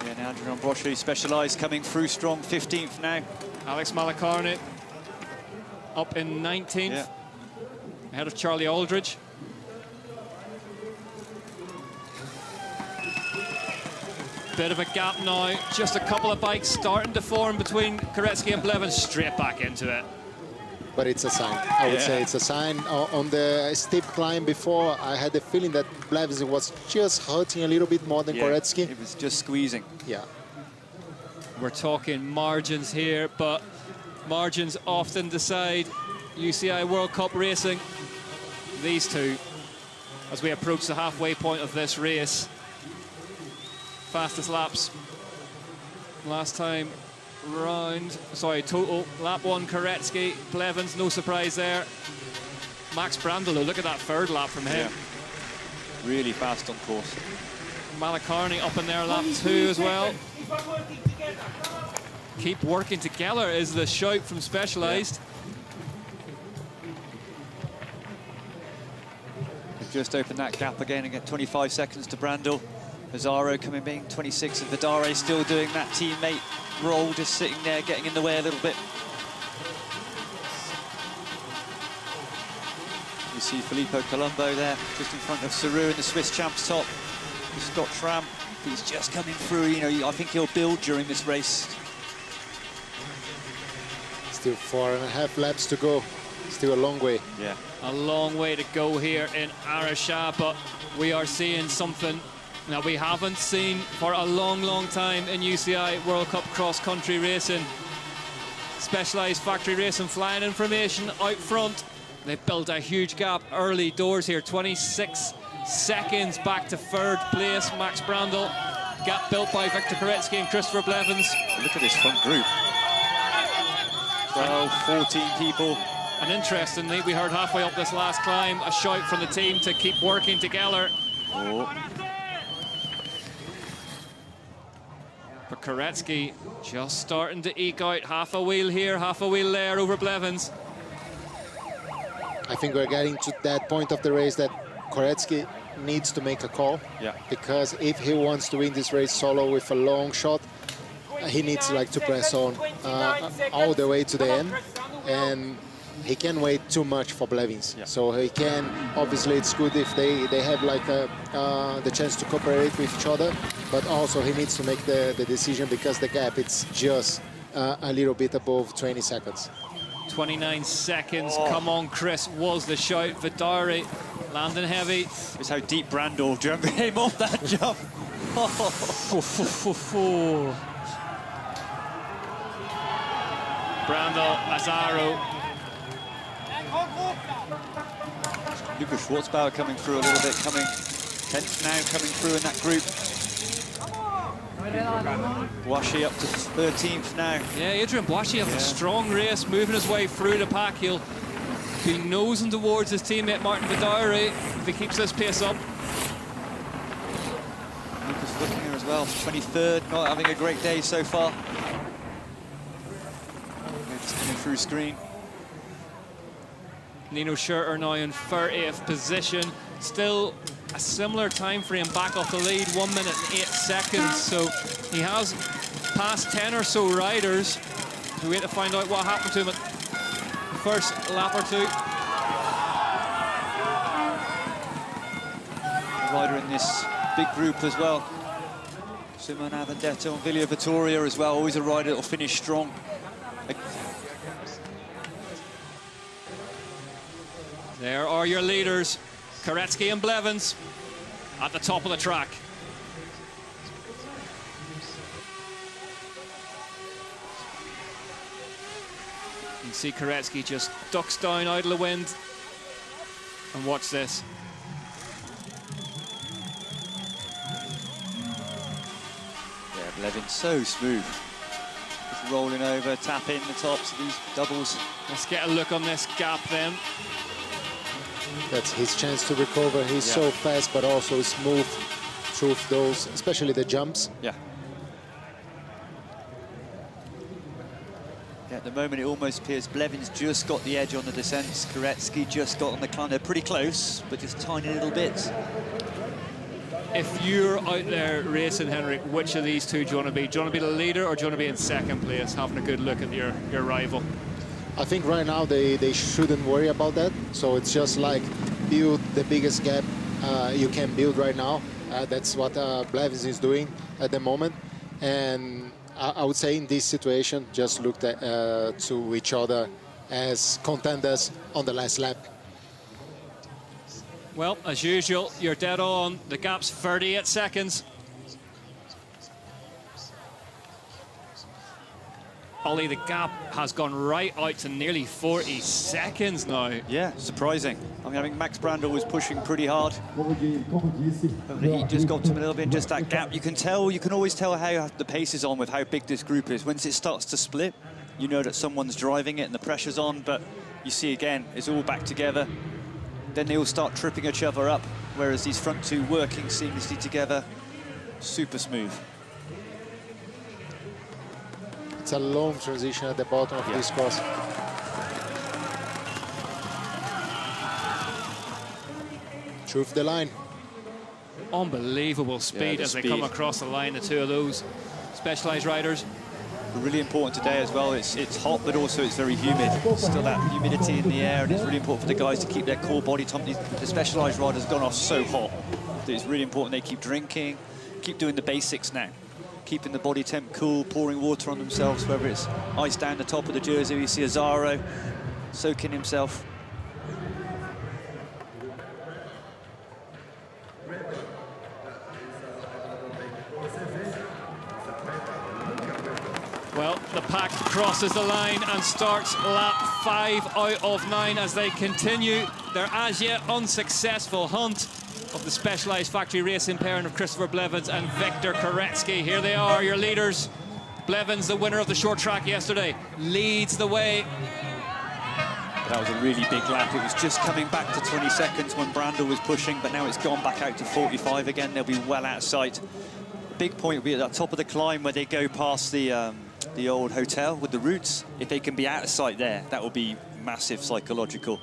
Yeah, now Andrew Ambrosch, Specialized, coming through strong, 15th now. Alex Malacarne up in 19th, ahead of Charlie Aldridge. Bit of a gap now, just a couple of bikes starting to form between Koretsky and Blevins, straight back into it. But it's a sign. I would say it's a sign. On the steep climb before, I had the feeling that Blevins was just hurting a little bit more than Koretsky. It was just squeezing. Yeah. We're talking margins here, but margins often decide UCI World Cup racing. These two, as we approach the halfway point of this race. Fastest laps last time round. Sorry, total. Lap 1, Koretsky. Blevins, no surprise there. Max Brandl, look at that third lap from him. Yeah. Really fast on course. Malacarne up in there, lap 2 as well. Keep working together is the shout from Specialized. They've just opened that gap again and get 25 seconds to Brandl. Azaro coming being 26, and Vidare still doing that teammate role, just sitting there, getting in the way a little bit. You see Filippo Colombo there, just in front of Sarou in the Swiss champs top. Scott Schramm He's just coming through, you know, I think he'll build during this race. Still 4.5 laps to go. Still a long way. Yeah. A long way to go here in Araxa, but we are seeing something that we haven't seen for a long, long time in UCI World Cup cross-country racing. Specialized factory racing flying information out front. They built a huge gap early doors here, 26 seconds back to third place. Max Brandl, gap built by Victor Koretsky and Christopher Blevins. Look at this front group. 12, 14 people. And interestingly, we heard halfway up this last climb a shout from the team to keep working together. Oh. But Koretsky just starting to eke out half a wheel here, half a wheel there over Blevins. I think we're getting to that point of the race that Koretsky needs to make a call. Yeah. Because if he wants to win this race solo with a long shot, he needs like to press on all the way to the end. And he can't wait too much for Blevins. Yeah. So he can, obviously it's good if they have like the chance to cooperate with each other, but also he needs to make the decision because the gap, it's just a little bit above 20 seconds. 29 seconds, come on Chris, was the shout. Vidari landing heavy. It's how deep Brandl came off that jump. Brandl, Azaro. Lucas Schwarzbauer coming through a little bit, 10th now coming through in that group. Boashi up to 13th now. Yeah, Adrian Boashi having a strong race, moving his way through the pack. He'll be nosing towards his teammate Martin Vidari if he keeps this pace up. Lucas looking here as well, 23rd, not having a great day so far. Just coming through screen. Nino Schurter now in 30th position. Still a similar time frame back off the lead, 1 minute and 8 seconds. So he has passed 10 or so riders. We wait to find out what happened to him at the first lap or two. A rider in this big group as well. Simon Avendetto and Vilja Vittoria as well. Always a rider that will finish strong. There are your leaders, Koretsky and Blevins, at the top of the track. You can see Koretsky just ducks down out of the wind. And watch this. Yeah, Blevins so smooth. Just rolling over, tapping the tops of these doubles. Let's get a look on this gap then. That's his chance to recover. He's so fast, but also smooth through those, especially the jumps. Yeah. Yeah, at the moment it almost appears Blevins just got the edge on the descents. Koretsky just got on the climb. They're pretty close, but just tiny little bits. If you're out there racing, Henrik, which of these two do you want to be? Do you want to be the leader or do you want to be in second place, having a good look at your rival? I think right now they shouldn't worry about that. So it's just like build the biggest gap you can build right now. That's what Blevins is doing at the moment. And I would say in this situation, just look to each other as contenders on the last lap. Well, as usual, you're dead on. The gap's 38 seconds. Ollie, the gap has gone right out to nearly 40 seconds now. Yeah, surprising. I mean, I think Max Brandl was pushing pretty hard. The heat just got to him a little bit, just that gap. You can always tell how the pace is on with how big this group is. Once it starts to split, you know that someone's driving it and the pressure's on, but you see again, it's all back together. Then they all start tripping each other up, whereas these front two working seamlessly together, super smooth. It's a long transition at the bottom of this course. Through the line. Unbelievable speed as they come across the line, the two of those specialized riders. Really important today as well. It's hot, but also it's very humid. Still that humidity in the air, and it's really important for the guys to keep their core body temp. The specialized riders have gone off so hot that it's really important they keep drinking, keep doing the basics now. Keeping the body temp cool, pouring water on themselves, whether it's ice down the top of the jersey. You see Azaro soaking himself. Well, the pack crosses the line and starts lap 5 out of 9 as they continue their as yet unsuccessful hunt of the Specialized Factory Racing pairing of Christopher Blevins and Viktor Koretsky. Here they are, your leaders. Blevins, the winner of the short track yesterday, leads the way. That was a really big lap. It was just coming back to 20 seconds when Brandel was pushing, but now it's gone back out to 45 again. They'll be well out of sight. The big point will be at the top of the climb where they go past the old hotel with the routes. If they can be out of sight there, that will be massive psychological.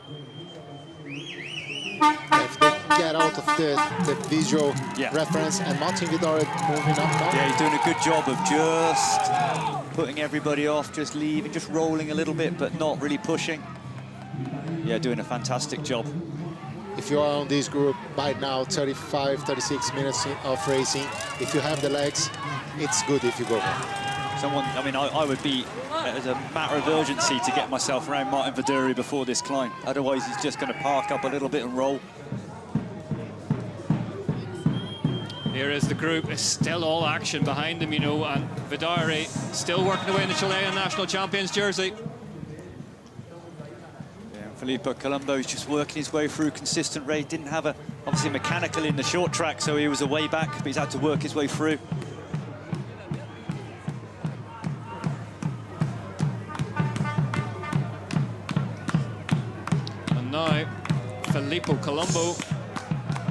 If they get out of the visual reference, and Martin Vidal moving up now. Yeah, he's doing a good job of just putting everybody off, just leaving, just rolling a little bit, but not really pushing. Yeah, doing a fantastic job. If you are on this group by now, 35, 36 minutes of racing, if you have the legs, it's good if you go there. I mean, I would be, as a matter of urgency, to get myself around Martin Vidal before this climb. Otherwise, he's just going to park up a little bit and roll. Here is the group. It's still all action behind them, you know, and Vidal still working away in the Chilean National Champions jersey. Yeah, Filippo Colombo is just working his way through consistent rate. Didn't have obviously mechanical in the short track, so he was a way back, but he's had to work his way through. Now, Filippo Colombo,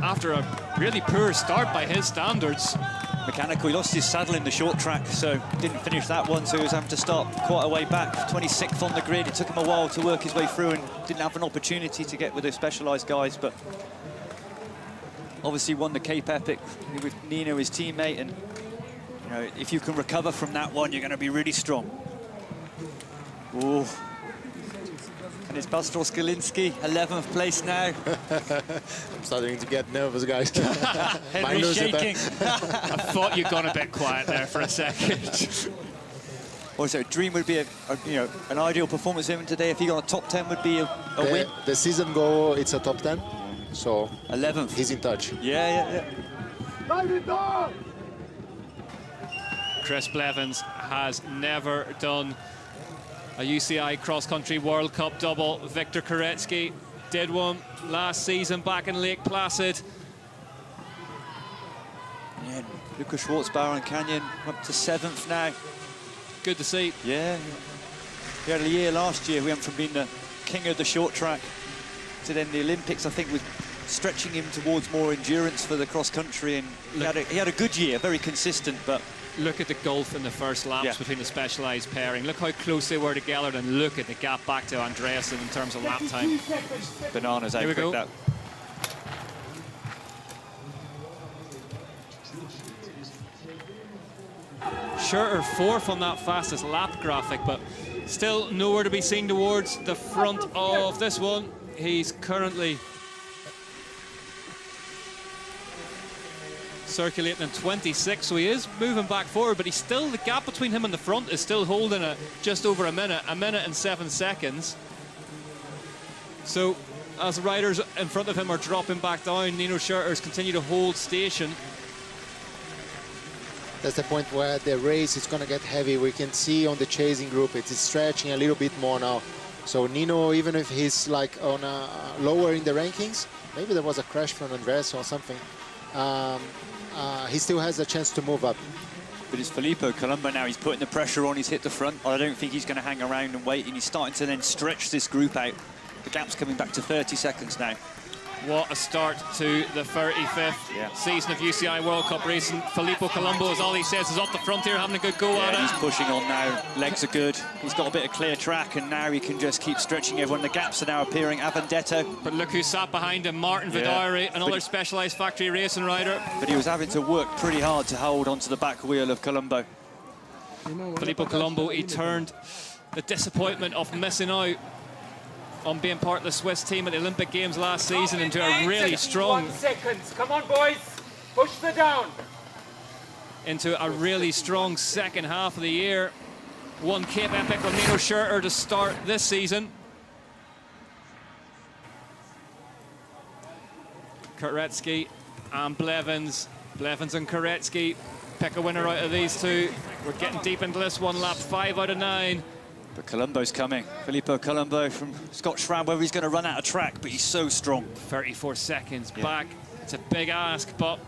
after a really poor start by his standards. Mechanical, he lost his saddle in the short track, so didn't finish that one, so he was having to start quite a way back. 26th on the grid, it took him a while to work his way through and didn't have an opportunity to get with the Specialized guys, but obviously won the Cape Epic with Nino, his teammate, and you know, if you can recover from that one, you're going to be really strong. Ooh. And it's Bastro Skalinski, 11th place now. I'm starting to get nervous, guys. Henry's shaking. I thought you'd gone a bit quiet there for a second. Also, dream would be an ideal performance for him today. If he got a top 10, would be a win. The season goal, it's a top 10, so 11th. He's in touch. Yeah. Chris Blevins has never done a UCI cross-country World Cup double. Viktor Koretsky did one last season back in Lake Placid. Yeah, Lucas Schwarzbauer and Canyon up to 7th now. Good to see. Yeah. He had a year last year. We went from being the king of the short track to then the Olympics, I think, was stretching him towards more endurance for the cross-country. And he had a good year, very consistent, but look at the gulf in the first laps between the Specialized pairing. Look how close they were together, and look at the gap back to Andreasen in terms of lap time. Bananas how quick that. Schurter 4th on that fastest lap graphic, but still nowhere to be seen towards the front of this one. He's currently circulating in 26, so he is moving back forward, but he's still, the gap between him and the front is still holding at just over a minute and 7 seconds. So as the riders in front of him are dropping back down, Nino Schurter's continue to hold station. That's the point where the race is going to get heavy. We can see on the chasing group it is stretching a little bit more now. So Nino, even if he's like on lower in the rankings, maybe there was a crash from Andres or something, he still has a chance to move up. But it's Filippo Colombo now. He's putting the pressure on. He's hit the front. I don't think he's going to hang around and wait. And he's starting to then stretch this group out. The gap's coming back to 30 seconds now. What a start to the 35th season of UCI World Cup racing. Filippo Colombo, as all he says, is up the front here, having a good go at it. He's pushing on now. Legs are good. He's got a bit of clear track, and now he can just keep stretching everyone. The gaps are now appearing. Avendetto. But look who sat behind him, Martin Vidal, another Specialized Factory racing rider. But he was having to work pretty hard to hold onto the back wheel of Colombo. Filippo Colombo, he turned the disappointment of missing out on being part of the Swiss team at the Olympic Games last season into a really strong... 1 second. Come on, boys. Push the down. into a really strong second half of the year. Won Cape Epic with Nino Schurter to start this season. Koretsky and Blevins. Blevins and Koretsky. Pick a winner out of these two. We're getting deep into this one. Lap 5 out of 9. But Colombo's coming. Filippo Colombo from Scott Schramm, whether he's going to run out of track, but he's so strong. 34 seconds back. It's a big ask, but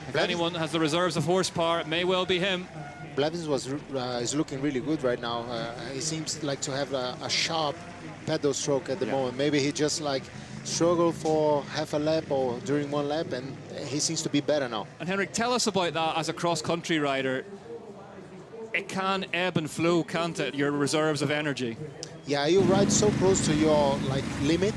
if anyone has the reserves of horsepower, it may well be him. Blevins is looking really good right now. He seems like to have a sharp pedal stroke at the moment. Maybe he just like struggled for half a lap or during one lap, and he seems to be better now. And Henrik, tell us about that as a cross-country rider. It can ebb and flow, can't it, your reserves of energy? Yeah, you ride so close to your like limit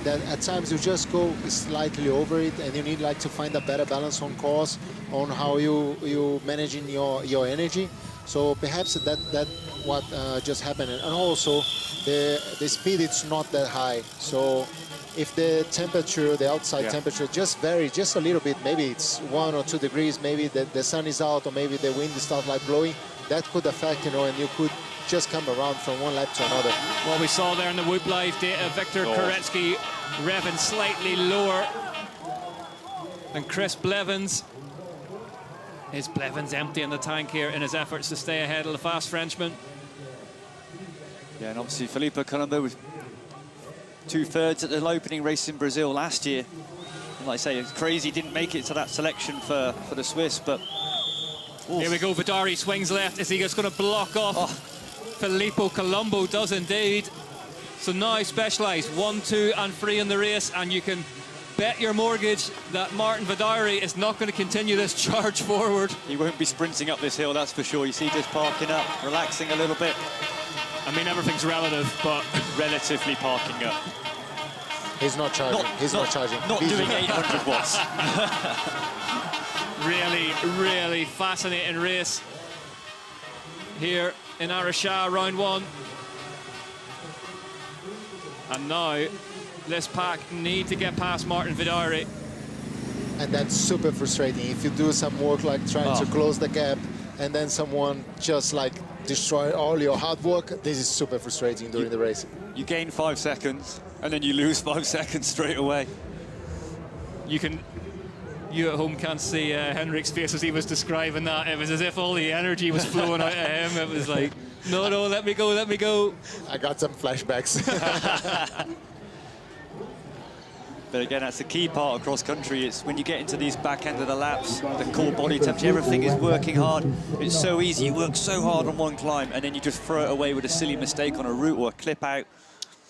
that at times you just go slightly over it, and you need like to find a better balance on course, on how you managing your energy. So perhaps that what just happened, and also the speed it's not that high. So if the temperature, the outside temperature just varies just a little bit, maybe it's 1 or 2 degrees, maybe the sun is out, or maybe the wind starts like blowing, that could affect, you know, and you could just come around from one lap to another. Well, we saw there in the Whoop Live data, Victor Koretsky revving slightly lower than Chris Blevins. Is Blevins empty in the tank here in his efforts to stay ahead of the fast Frenchman? Yeah, and obviously Filippo Colombo was 2/3 at the opening race in Brazil last year. And like I say, it's crazy he didn't make it to that selection for the Swiss, but... Oof. Here we go, Vidari swings left. Is he just going to block off? Filippo Colombo does indeed. So now Specialized 1, 2 and 3 in the race, and you can bet your mortgage that Martin Vidari is not going to continue this charge forward. He won't be sprinting up this hill, that's for sure. You see just parking up, relaxing a little bit. I mean, everything's relative, but relatively parking up. He's not charging. He's not charging. Not doing 800 watts. Really, really fascinating race here in Araxa, round 1. And now this pack need to get past Martin Vidari. And that's super frustrating. If you do some work like trying to close the gap, and then someone just like destroy all your hard work, this is super frustrating during the race. You gain 5 seconds, and then you lose 5 seconds straight away. You at home can't see Henrik's face as he was describing that. It was as if all the energy was flowing out of him. It was like, no, let me go, let me go. I got some flashbacks. But again, that's the key part of cross-country. It's when you get into these back end of the laps, the core body temperature, everything is working hard. It's so easy. You work so hard on one climb, and then you just throw it away with a silly mistake on a route or a clip out.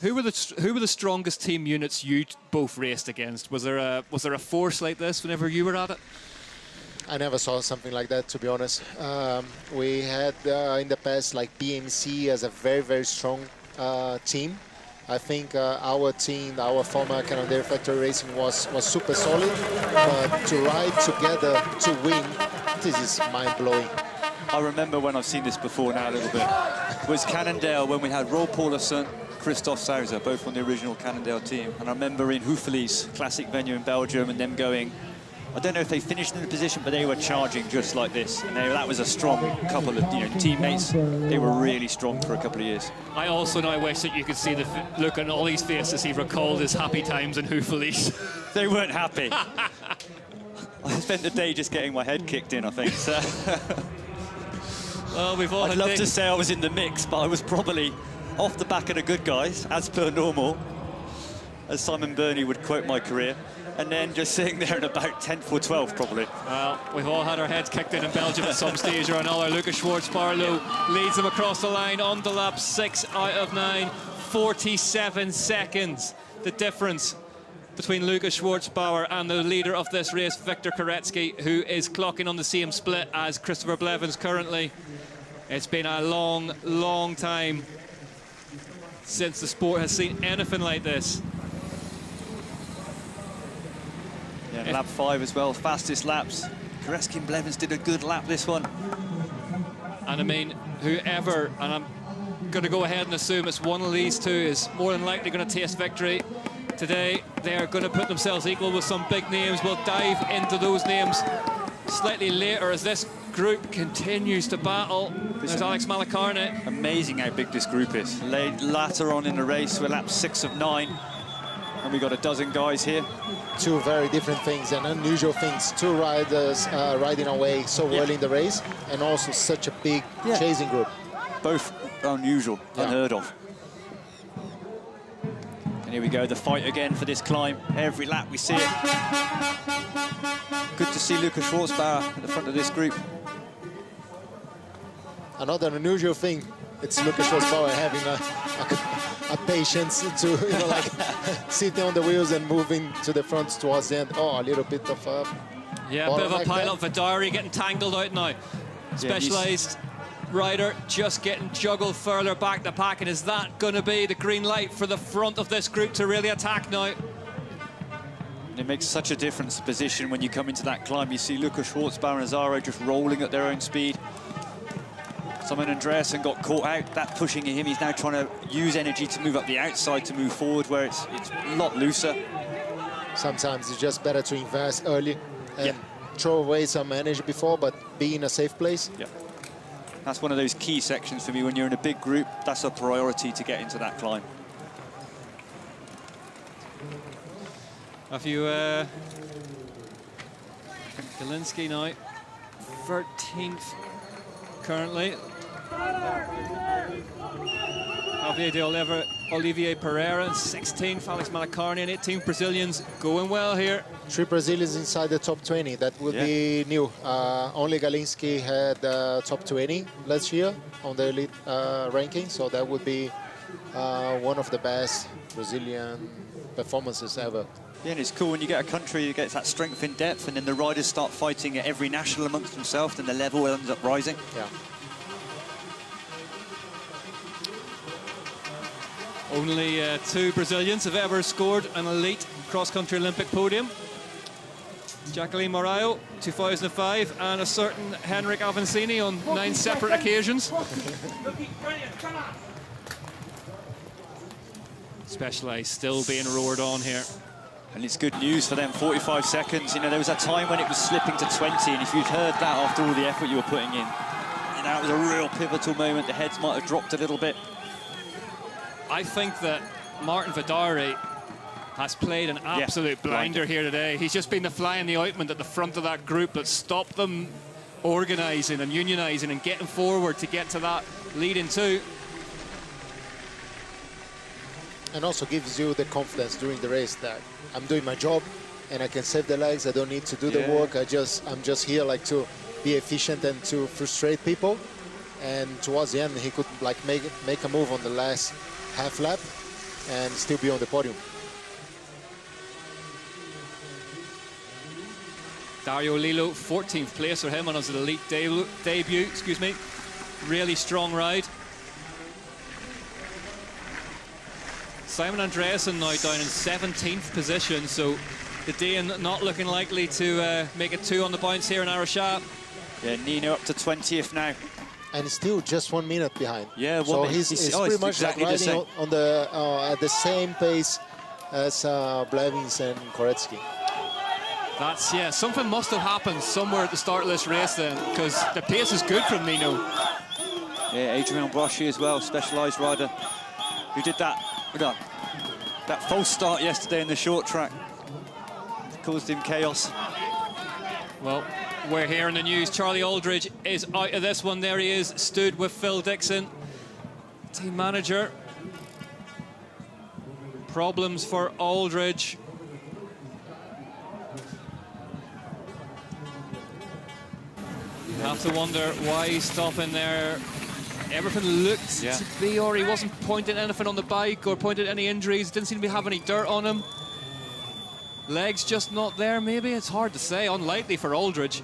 Who were the strongest team units you both raced against? Was there a force like this whenever you were at it? I never saw something like that, to be honest. We had in the past like BMC as a very, very strong team. I think our team, our former Canadair Factory Racing was super solid, but to ride together to win, this is mind-blowing. I remember when I've seen this before now a little bit. It was Cannondale when we had Roel Paulison, Christophe Souza, both on the original Cannondale team. And I remember in Houffalize, classic venue in Belgium, and them going, I don't know if they finished in the position, but they were charging just like this. And that was a strong couple of teammates. They were really strong for a couple of years. I also now wish that you could see the look on Ollie's face as he recalled his happy times in Houffalize. They weren't happy. I spent the day just getting my head kicked in, I think. So. Well, we've all I'd love to say I was in the mix, but I was probably off the back of the good guys, as per normal, as Simon Burney would quote my career, and then just sitting there at about 10th or 12th, probably. Well, we've all had our heads kicked in Belgium at some stage or another. Lucas Schwarzbarlow leads them across the line on the lap 6 out of 9, 47 seconds. The difference between Lucas Schwarzbauer and the leader of this race, Victor Koretsky, who is clocking on the same split as Christopher Blevins currently. It's been a long, long time since the sport has seen anything like this. Yeah, lap 5 as well, fastest laps. Koretsky and Blevins did a good lap this one. And I mean, whoever, and I'm going to go ahead and assume it's one of these two, is more than likely going to taste victory today. They are going to put themselves equal with some big names. We'll dive into those names slightly later as this group continues to battle. There's Alex Malacarne. Amazing how big this group is. Later on in the race, we're lap 6 of 9. And we got a dozen guys here. Two very different things and unusual things. Two riders riding away so early in the race, and also such a big chasing group. Both unusual, unheard of. And here we go, the fight again for this climb. Every lap we see it. Good to see Lukas Schwarzbauer at the front of this group. Another unusual thing, it's Lukas Schwarzbauer having a patience to, you know, like sitting on the wheels and moving to the front towards the end. Oh, a little bit of a... Yeah, a bit of a pile-up. Vidari getting tangled out now. Specialised rider just getting juggled further back the pack, and is that going to be the green light for the front of this group to really attack now? It makes such a difference position when you come into that climb. You see Lukas Schwarzbauer and Zaro just rolling at their own speed. Simon Andreasen got caught out, that pushing him. He's now trying to use energy to move up the outside to move forward, where it's a lot looser. Sometimes it's just better to invest early and throw away some energy before, but be in a safe place. Yeah. That's one of those key sections for me. When you're in a big group, that's a priority to get into that climb. Have you... Galinsky now, 13th currently. Olivier Pereira, 16th, Alex Malacarne, and 18th Brazilians going well here. 3 Brazilians inside the top 20, that would be new. Only Galinsky had top 20 last year on the elite ranking, so that would be one of the best Brazilian performances ever. Yeah, and it's cool when you get a country that gets that strength in depth, and then the riders start fighting at every national amongst themselves, then the level ends up rising. Yeah. Only 2 Brazilians have ever scored an elite cross-country Olympic podium. Jacqueline Moraio, 2005, and a certain Henrik Avancini on 9 separate occasions. Specialized still being roared on here. And it's good news for them, 45 seconds. You know, there was a time when it was slipping to 20, and if you'd heard that after all the effort you were putting in, you know, it was a real pivotal moment. The heads might have dropped a little bit. I think that Martin Vidari has played an absolute blinder here today. He's just been the fly in the ointment at the front of that group that stopped them organising and unionising and getting forward to get to that lead in 2. And also gives you the confidence during the race that I'm doing my job and I can save the legs. I don't need to do the work. I'm just here like to be efficient and to frustrate people. And towards the end, he could like make a move on the last half lap and still be on the podium. Dario Lillo, 14th place for him on his elite debut, excuse me. Really strong ride. Simon Andreasen now down in 17th position, so the Dane not looking likely to make it 2 on the bounce here in Araxa. Yeah, Nino up to 20th now. And still just 1 minute behind. Yeah, so he's pretty much exactly like riding on the at the same pace as Blevins and Koretsky. That's, yeah, something must have happened somewhere at the start of this race then, because the pace is good from Nino. Yeah, Adrian Brochy as well, specialised rider, who did that false start yesterday in the short track. It caused him chaos. Well, we're hearing the news. Charlie Aldridge is out of this one. There he is, stood with Phil Dixon, team manager. Problems for Aldridge. You have to wonder why he's stopping there. Everything looked to be, or he wasn't pointing anything on the bike or pointing any injuries. Didn't seem to be having any dirt on him. Legs just not there, maybe. It's hard to say. Unlikely for Aldridge.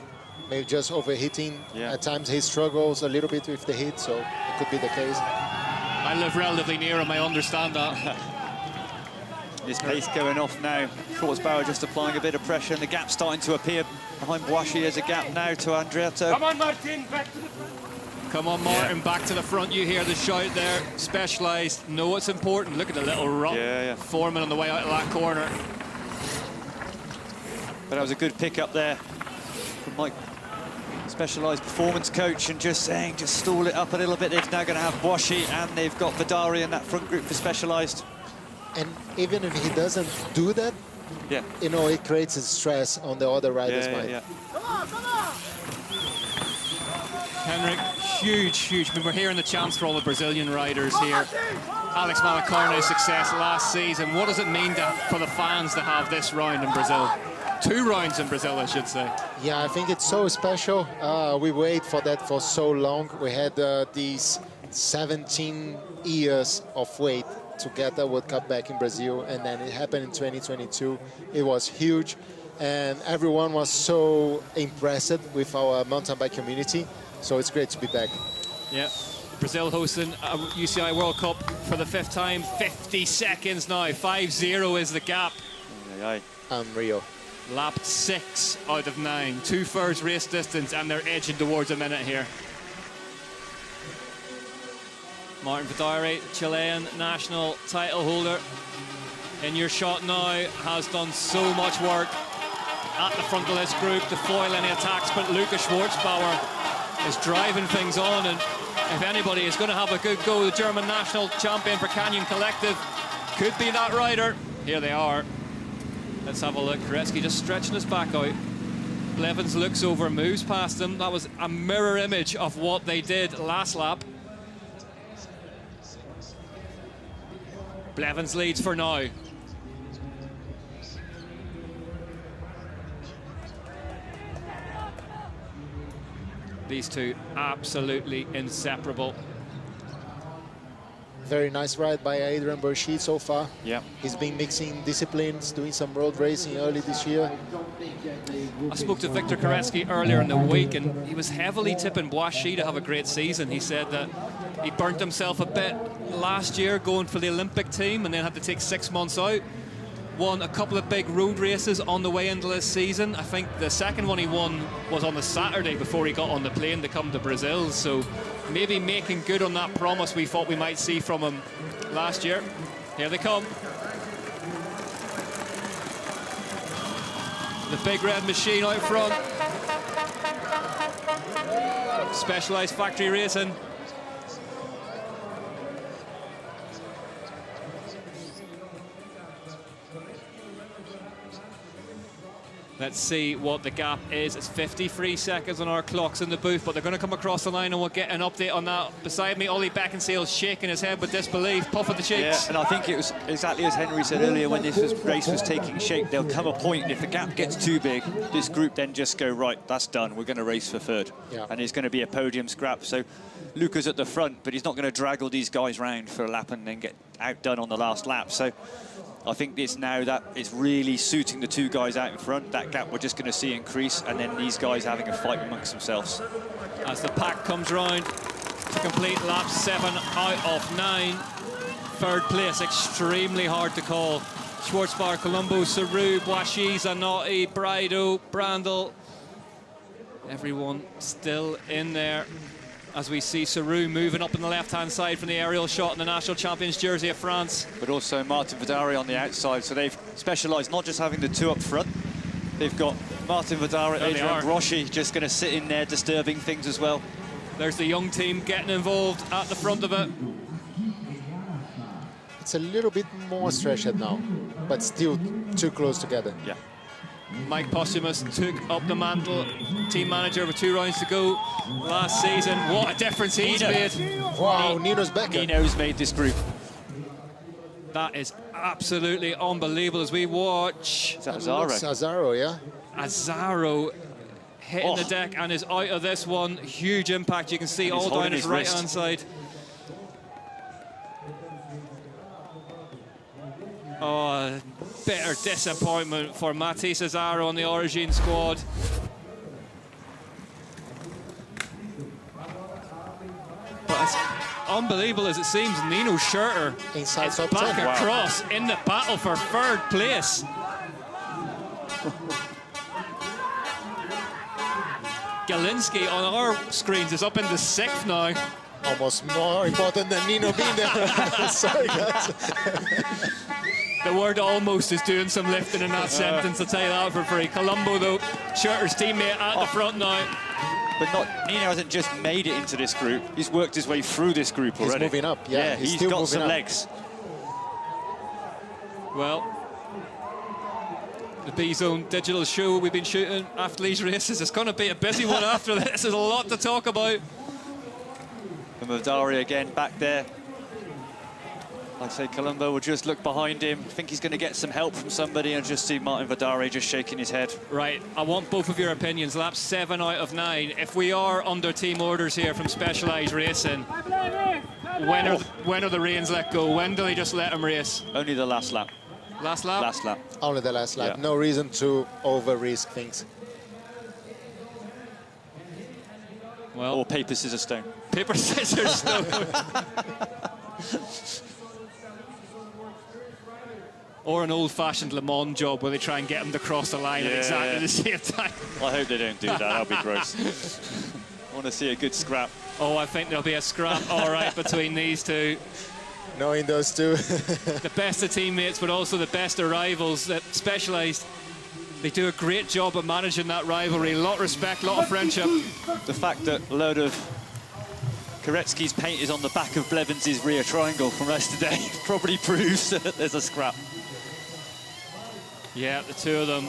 Maybe just overheating. At times he struggles a little bit with the heat, so it could be the case. I live relatively near him, I understand that. This pace going off now. Schwarzbauer just applying a bit of pressure, and the gap starting to appear behind Boashi. There's a gap now to Andreato. Come on, Martin, back to the front. Come on, Martin, back to the front. You hear the shout there. Specialised. Know it's important. Look at the little rock forming on the way out of that corner. But that was a good pick up there from Mike Specialised performance coach, and just saying, just stall it up a little bit. They're now going to have Boashi, and they've got Vidari in that front group for Specialised. And even if he doesn't do that, yeah, you know, it creates a stress on the other riders' mind. Yeah. Henrik, huge. I mean, we're hearing the chants for all the Brazilian riders here. Alex Malacarne's success last season. What does it mean for the fans to have this round in Brazil? 2 rounds in Brazil, I should say. Yeah, I think it's so special. We wait for that for so long. We had these 17 years of wait to get the World Cup back in Brazil, and then it happened in 2022. It was huge, and everyone was so impressed with our mountain bike community. So it's great to be back. Yeah, Brazil hosting a UCI World Cup for the 5th time. 50 seconds now. 5-0 is the gap. Unreal. Lapped 6 out of 9. 2/3 race distance, and they're edging towards a minute here. Martin Vidari, Chilean national title holder, in your shot now, has done so much work at the front of this group to foil any attacks, but Lukas Schwarzbauer is driving things on, and if anybody is going to have a good go, the German national champion for Canyon Collective could be that rider. Here they are. Let's have a look. Koretsky just stretching his back out. Blevins looks over, moves past him. That was a mirror image of what they did last lap. Blevins leads for now. These two absolutely inseparable. Very nice ride by Adrian Burchid so far. Yeah. He's been mixing disciplines, doing some road racing early this year. I spoke to Victor Koretsky earlier in the week, and he was heavily tipping Boashi to have a great season. He said that he burnt himself a bit last year going for the Olympic team and then had to take 6 months out. Won a couple of big road races on the way into this season. I think the second one he won was on the Saturday before he got on the plane to come to Brazil. So maybe making good on that promise we thought we might see from him last year. Here they come. The big red machine out front. Specialized factory racing. Let's see what the gap is. It's 53 seconds on our clocks in the booth, but they're going to come across the line and we'll get an update on that. Beside me, Ollie Beckinsale shaking his head with disbelief, puff of the cheeks. Yeah, and I think it was exactly as Henry said earlier, when this race was taking shape, there'll come a point, if the gap gets too big, this group then just go, right, that's done, we're going to race for 3rd. Yeah. And it's going to be a podium scrap. So Luca's at the front, but he's not going to drag all these guys round for a lap and then get outdone on the last lap. So I think it's now that it's really suiting the 2 guys out in front. That gap we're just going to see increase, and then these guys having a fight amongst themselves. As the pack comes round to complete lap 7 out of 9. 3rd place, extremely hard to call. Schwarzbauer, Colombo, Saru, Boashi, Zanotti, Braido, Brandl. Everyone still in there. As we see Saru moving up on the left-hand side from the aerial shot in the national champions jersey of France. But also Martin Vidari on the outside, so they've specialised not just having the 2 up front, they've got Martin Vidari, Adrian Groschi just going to sit in there disturbing things as well. There's the young team getting involved at the front of it. It's a little bit more stretched now, but still too close together. Yeah. Mike Posthumus took up the mantle, team manager with 2 rounds to go last season. What a difference he's made. Wow, Nino's back. Nino's made this group. That is absolutely unbelievable as we watch. Is that Azaro? Azaro, yeah. Azaro hitting the deck and is out of this one. Huge impact. You can see all down his right-hand side. Oh, bitter disappointment for Mati Cesaro on the Origin squad. But as unbelievable as it seems, Nino Schurter is back across in the battle for 3rd place. Galinski on our screens is up into 6th now. Almost more important than Nino being there. Sorry, guys. The word almost is doing some lifting in that sentence, I'll tell you that for free. Colombo, though, Schurter's teammate at the front now. But Nino hasn't just made it into this group. He's worked his way through this group already. He's moving up, yeah. He's got some legs. Well, the B-Zone digital show we've been shooting after these races is going to be a busy one after this. There's a lot to talk about. And Vadari again back there. Like I say, Colombo will just look behind him. I think he's going to get some help from somebody, and just see Martin Vadari just shaking his head. Right, I want both of your opinions. Lap 7 out of 9. If we are under team orders here from Specialized Racing, when are the reins let go? When do they just let him race? Only the last lap. Last lap? Last lap. Only the last lap. Yeah. No reason to over-risk things. Well, or paper, scissors, stone. Paper, scissors, stone. Or an old-fashioned Le Mans job where they try and get them to cross the line at exactly the same time. I hope they don't do that. That'll be gross. I want to see a good scrap. Oh, I think there'll be a scrap, all right, between these two. Knowing those two. The best of teammates, but also the best of rivals. That Specialized, they do a great job of managing that rivalry. A lot of respect, a lot of friendship. The fact that a load of Koretsky's paint is on the back of Blevins' rear triangle from yesterday probably proves that there's a scrap. Yeah, the two of them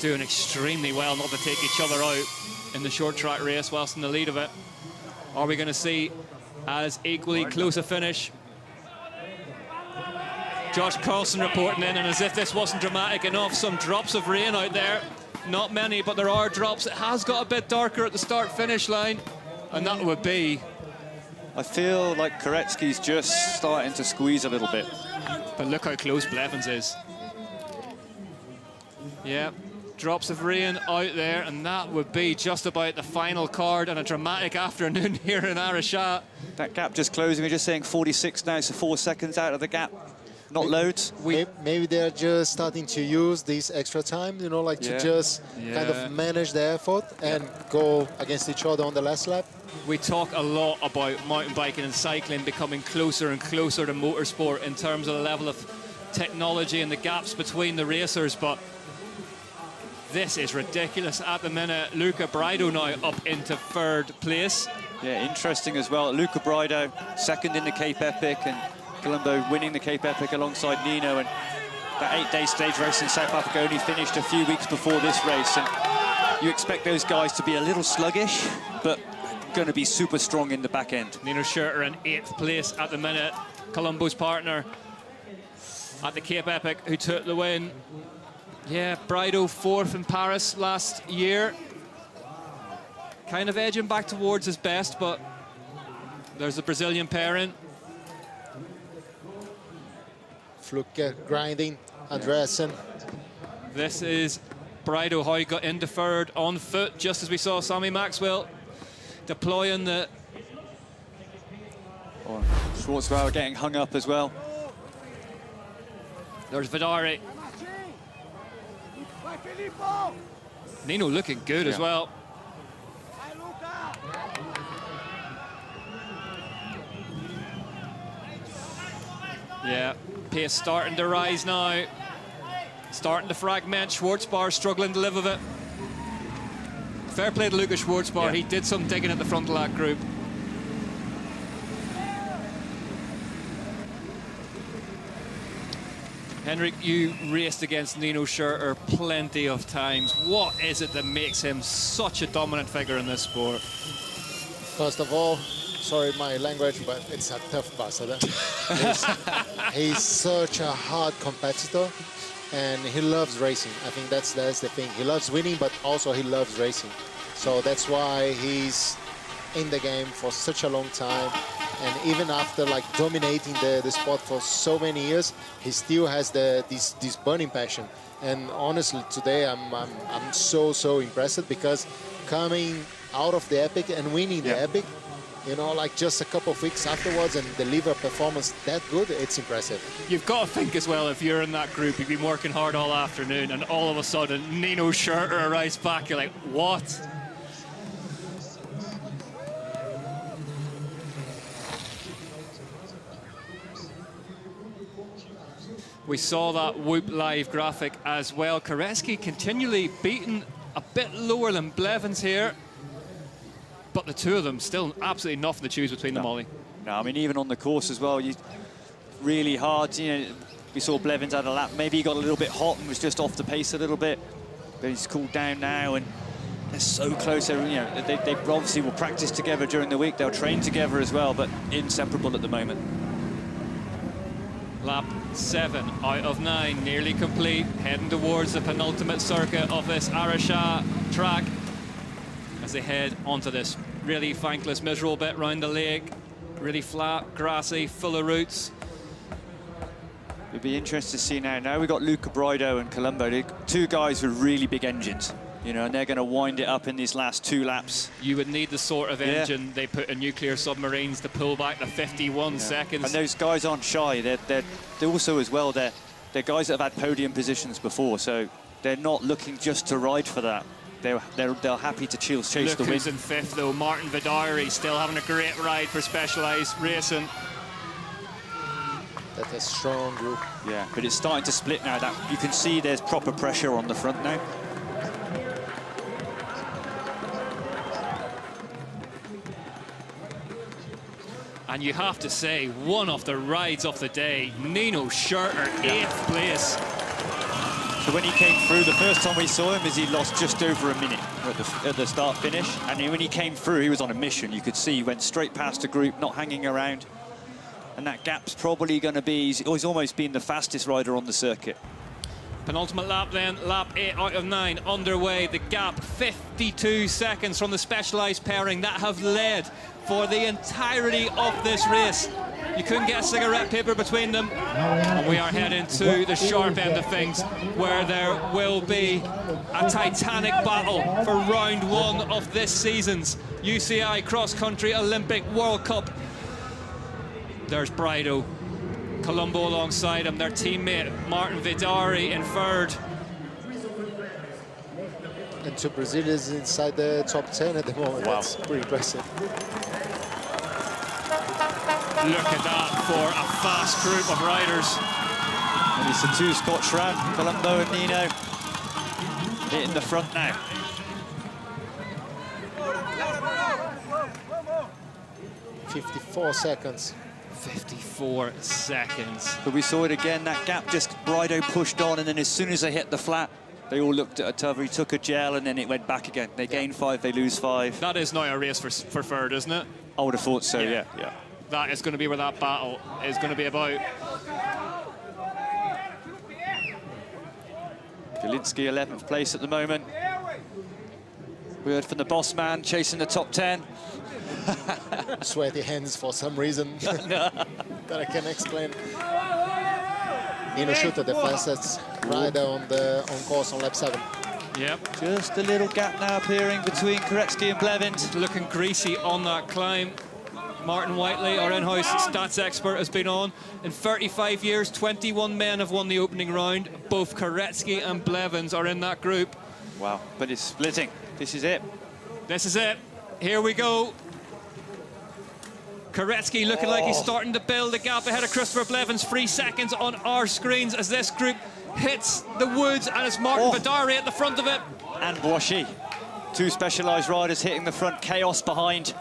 doing extremely well not to take each other out in the short track race whilst in the lead of it. Are we going to see as equally close a finish? Josh Carlson reporting in, and as if this wasn't dramatic enough, some drops of rain out there. Not many, but there are drops. It has got a bit darker at the start-finish line, and that would be... I feel like Koretsky's just starting to squeeze a little bit. But look how close Blevins is. Yeah, drops of rain out there, and that would be just about the final card and a dramatic afternoon here in Araxa. That gap just closing. We're just saying 46 now, so 4 seconds out of the gap. Not loads. Maybe they're just starting to use this extra time, you know, like to just kind of manage the effort and go against each other on the last lap. We talk a lot about mountain biking and cycling becoming closer and closer to motorsport in terms of the level of technology and the gaps between the racers, but this is ridiculous. At the minute, Luca Braido now up into 3rd place. Yeah, interesting as well. Luca Braido, 2nd in the Cape Epic, and Colombo winning the Cape Epic alongside Nino. And that 8-day stage race in South Africa only finished a few weeks before this race. And you expect those guys to be a little sluggish, but going to be super strong in the back end. Nino Schurter in 8th place at the minute. Colombo's partner at the Cape Epic who took the win. Yeah, Braido 4th in Paris last year. Kind of edging back towards his best, but there's a Brazilian pairing. Fluke grinding, Andreasen. This is Braido, how he got into 3rd on foot, just as we saw Sammy Maxwell deploying the... Oh, Schwarzbauer getting hung up as well. There's Vadari. Nino looking good as well. Yeah, pace starting to rise now. Starting to fragment. Schwarzbauer struggling to live with it. Fair play to Lucas Schwarzbauer. He did some digging at the front of that group. Henrik, you raced against Nino Schurter plenty of times. What is it that makes him such a dominant figure in this sport? First of all, sorry my language, but it's a tough bastard. He's such a hard competitor, and he loves racing. I think that's the thing. He loves winning, but also he loves racing. So that's why he's in the game for such a long time. And even after like dominating the sport for so many years, he still has this burning passion. And honestly, today I'm so impressed, because coming out of the Epic and winning the Epic, you know, like just a couple of weeks afterwards, and deliver a performance that good, it's impressive. You've got to think as well, if you're in that group, you've been working hard all afternoon, and all of a sudden Nino Schurter arrives back, you're like, what? We saw that Whoop Live graphic as well. Koretsky continually beaten a bit lower than Blevins here. the two of them, still absolutely nothing to choose between them, Ollie. No, I mean, even on the course as well, really hard. You know, we saw Blevins had a lap. Maybe he got a little bit hot and was just off the pace a little bit. But he's cooled down now, and they're so close. You know, they obviously will practice together during the week. They'll train together as well, but inseparable at the moment. Lap 7 out of 9, nearly complete. Heading towards the penultimate circuit of this Araxa track as they head onto this really thankless, miserable bit round the lake. Really flat, grassy, full of roots. It'll be interesting to see now. Now we've got Luca Brido and Colombo, two guys with really big engines, you know, and they're going to wind it up in these last 2 laps. You would need the sort of engine they put in nuclear submarines to pull back the 51 seconds. And those guys aren't shy. They're also as well, they're guys that have had podium positions before, so they're not looking just to ride for that. They're happy to chase the win. Who's in 5th though, Martin Vidari, still having a great ride for Specialized Racing. That's a strong group. Yeah, but it's starting to split now. That you can see there's proper pressure on the front now. And you have to say, one of the rides of the day, Nino Schurter, 8th place. So when he came through, the first time we saw him is he lost just over a minute at the start-finish. And when he came through, he was on a mission. You could see he went straight past the group, not hanging around. And that gap's probably going to be, he's almost been the fastest rider on the circuit. Penultimate lap then, lap 8 out of 9 underway. The gap 52 seconds from the Specialized pairing that have led for the entirety of this race. You couldn't get a cigarette paper between them. And we are heading to the sharp end of things, where there will be a titanic battle for round 1 of this season's UCI Cross Country Olympic World Cup. There's Brido, Colombo alongside him, their teammate Martin Vidari in 3rd. And two Brazilians inside the top 10 at the moment. Wow. That's pretty impressive. Look at that for a fast group of riders. And it's the 2 Scott Schramm, Colombo and Nino, hitting the front now. "54 seconds. 54 seconds. But we saw it again, that gap just, Brido pushed on, and then as soon as they hit the flat, they all looked at each other. He took a gel, and then it went back again. They gain 5, they lose 5. That is now a race for 3rd, isn't it? I would have thought so, yeah. That is going to be where that battle is going to be about. Jelinski 11th place at the moment. We heard from the boss man chasing the top 10. Sweaty hands for some reason that I can't explain. Nino Schurter, the fastest rider on course on lap 7. Yep. Just a little gap now appearing between Koretsky and Blevins. Looking greasy on that climb. Martin Whiteley, our in-house stats expert, has been on. In 35 years, 21 men have won the opening round. Both Koretsky and Blevins are in that group. Wow, but it's splitting. This is it. This is it. Here we go. Koretsky looking like he's starting to build a gap ahead of Christopher Blevins. 3 seconds on our screens as this group hits the woods, and it's Martin Vidari at the front of it. And Boishy. 2 Specialized riders hitting the front, chaos behind.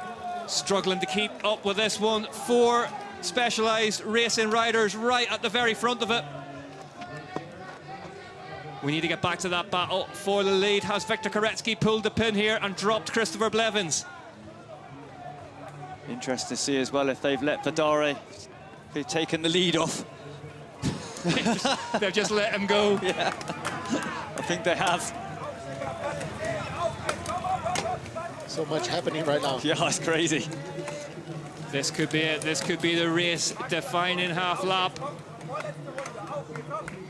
Struggling to keep up with this one. 4 Specialized Racing riders right at the very front of it. We need to get back to that battle for the lead. Has Victor Koretsky pulled the pin here and dropped Christopher Blevins? Interesting to see as well if they've let Vidari, they've taken the lead off. They've just let him go. Yeah, I think they have. So much happening right now. Yeah, it's crazy. This could be it. This could be the race-defining half lap.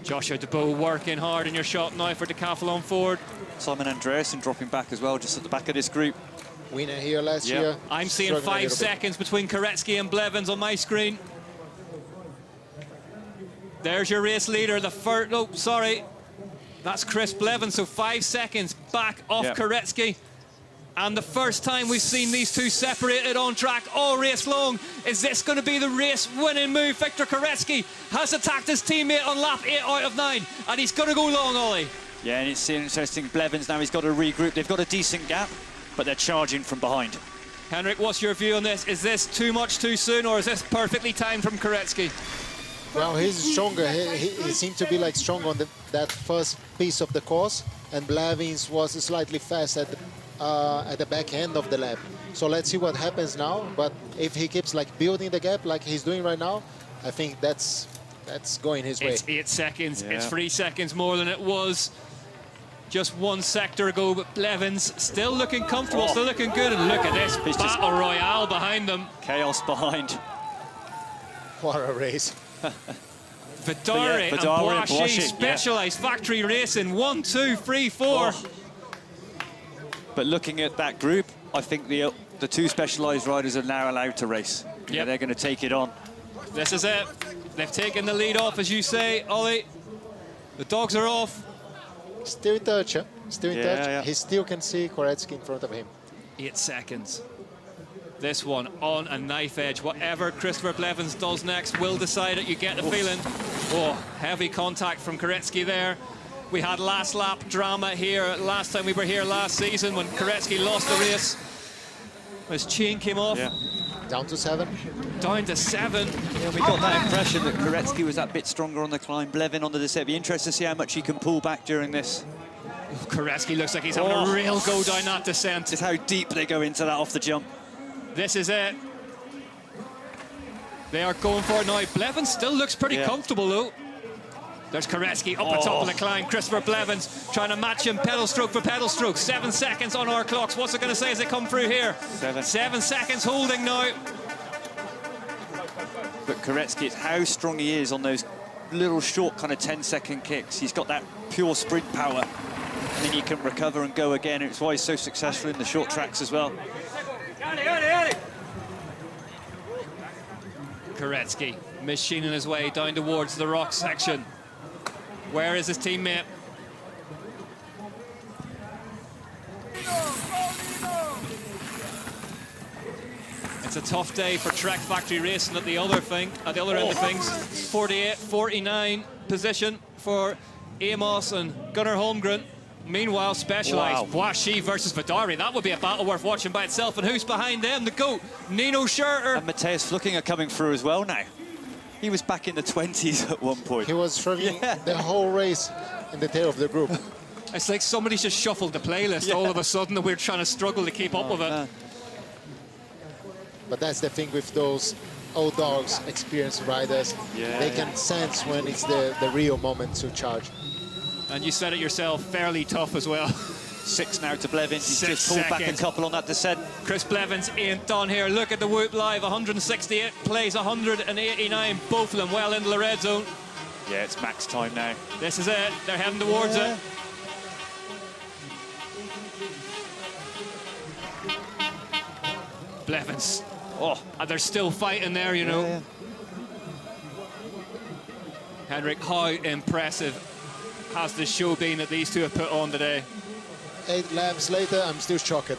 Joshua DeBow working hard in your shot now for Decathlon Ford. Simon Andreasen dropping back as well, just at the back of this group. Winner here last year. I'm seeing 5 seconds between Koretsky and Blevins on my screen. There's your race leader, the first, no, sorry. That's Chris Blevins, so 5 seconds back off Koretsky. And the first time we've seen these two separated on track all race long. Is this going to be the race-winning move? Victor Koretsky has attacked his teammate on lap 8 out of 9, and he's going to go long, Ollie. Yeah, and it's interesting. Blevins now, he's got to regroup. They've got a decent gap, but they're charging from behind. Henrik, what's your view on this? Is this too much too soon, or is this perfectly timed from Koretsky? Well, he's stronger. He seemed to be like strong on that first piece of the course, and Blevins was slightly fast at the back end of the lap. So let's see what happens now. But if he keeps like building the gap like he's doing right now, I think that's going his way. It's 8 seconds. Yeah. It's 3 seconds more than it was just one sector ago. But Blevins still looking comfortable, still looking good. And look at this battle royale behind them. Chaos behind. What a race. Vidari and Boischi, Specialized Factory Racing, 1, 2, 3, 4. But looking at that group, I think the two Specialized riders are now allowed to race. Yeah, they're going to take it on. This is it. They've taken the lead off, as you say, Ollie. The dogs are off. Still in touch, huh? Still in touch. Yeah. He still can see Koretsky in front of him. 8 seconds. This one on a knife edge. Whatever Christopher Blevins does next will decide it. You get the feeling. Oh, heavy contact from Koretsky there. We had last lap drama here last time we were here last season when Koretsky lost the race. His chain came off. Yeah. Down to 7. Down to 7. Yeah, we got that impression that Koretsky was that bit stronger on the climb. Blevin on the descent. Be interested to see how much he can pull back during this. Koretsky looks like he's having a real go down that descent. Just how deep they go into that off the jump. This is it. They are going for it now. Blevins still looks pretty comfortable though. There's Koretsky up the top of the climb. Christopher Blevins trying to match him pedal stroke for pedal stroke. 7 seconds on our clocks. What's it going to say as they come through here? 7 seconds holding now. But Koretsky, it's how strong he is on those little short kind of 10-second kicks. He's got that pure sprint power. And then he can recover and go again. It's why he's so successful in the short tracks as well. Koretsky machining his way down towards the rock section. Where is his teammate? It's a tough day for Track Factory Racing at the other end of things. 48, 49 position for Amos and Gunnar Holmgren. Meanwhile, Specialized, Boischi versus Vidari. That would be a battle worth watching by itself. And who's behind them? The GOAT, Nino Schurter. And Matthias Flucking are coming through as well now. He was back in the 20s at one point. He was struggling the whole race in the tail of the group. It's like somebody's just shuffled the playlist all of a sudden and we're trying to struggle to keep up with it. But that's the thing with those old dogs, experienced riders. They can sense when it's the real moment to charge. And you said it yourself, fairly tough as well. 6 now to Blevins. He's just pulled back a couple on that descent. Chris Blevins ain't done here. Look at the Whoop Live. 168 plays 189. Both of them well into the red zone. Yeah, it's max time now. This is it. They're heading towards it. Blevins. And they're still fighting there, you know. Henrik, how impressive has the show been that these two have put on today? 8 laps later, I'm still shocked.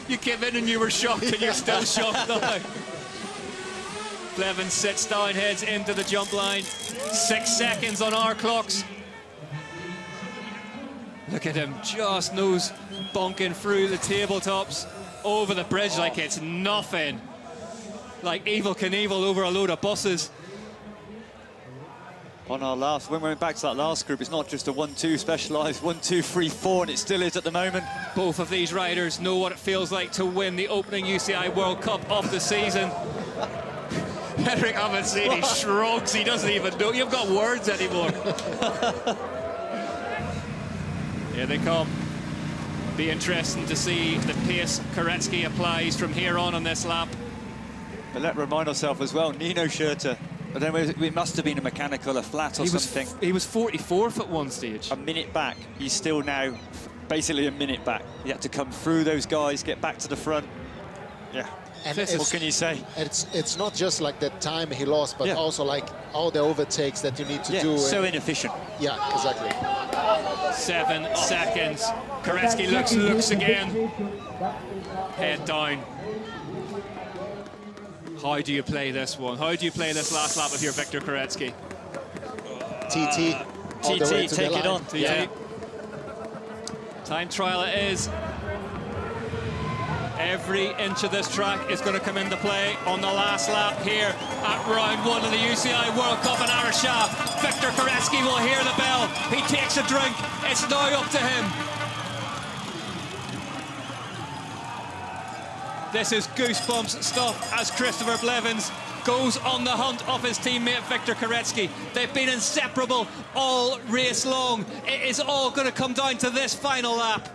You came in and you were shocked and you're still shocked now. Blevins sits down, heads into the jump line. 6 seconds on our clocks. Look at him, just nose bonking through the tabletops, over the bridge like it's nothing. Like Evel Knievel over a load of buses. On our last, when we went back to that last group, it's not just a 1-2 Specialized, 1, 2, 3, 4, and it still is at the moment. Both of these riders know what it feels like to win the opening UCI World Cup of the season. Henrik Avancini shrugs, he doesn't even know. You've got words anymore. Here they come. Be interesting to see the pace Koretsky applies from here on this lap. But let's remind ourselves as well, Nino Schurter, I don't know, it must have been a mechanical, a flat or something. He was 44th at one stage. A minute back. He's still now basically a minute back. He had to come through those guys, get back to the front. Yeah. And what can you say? It's not just like the time he lost, but also like all the overtakes that you need to do. So inefficient. Yeah, exactly. 7 seconds. Koretsky looks again. Head down. How do you play this one? How do you play this last lap if you're Victor Koretsky? TT. TT, take it on. TT. Time trial it is. Every inch of this track is going to come into play on the last lap here at round 1 of the UCI World Cup in Araxa. Victor Koretsky will hear the bell. He takes a drink. It's now up to him. This is goosebumps stuff as Christopher Blevins goes on the hunt of his teammate Victor Koretsky. They've been inseparable all race long. It is all going to come down to this final lap.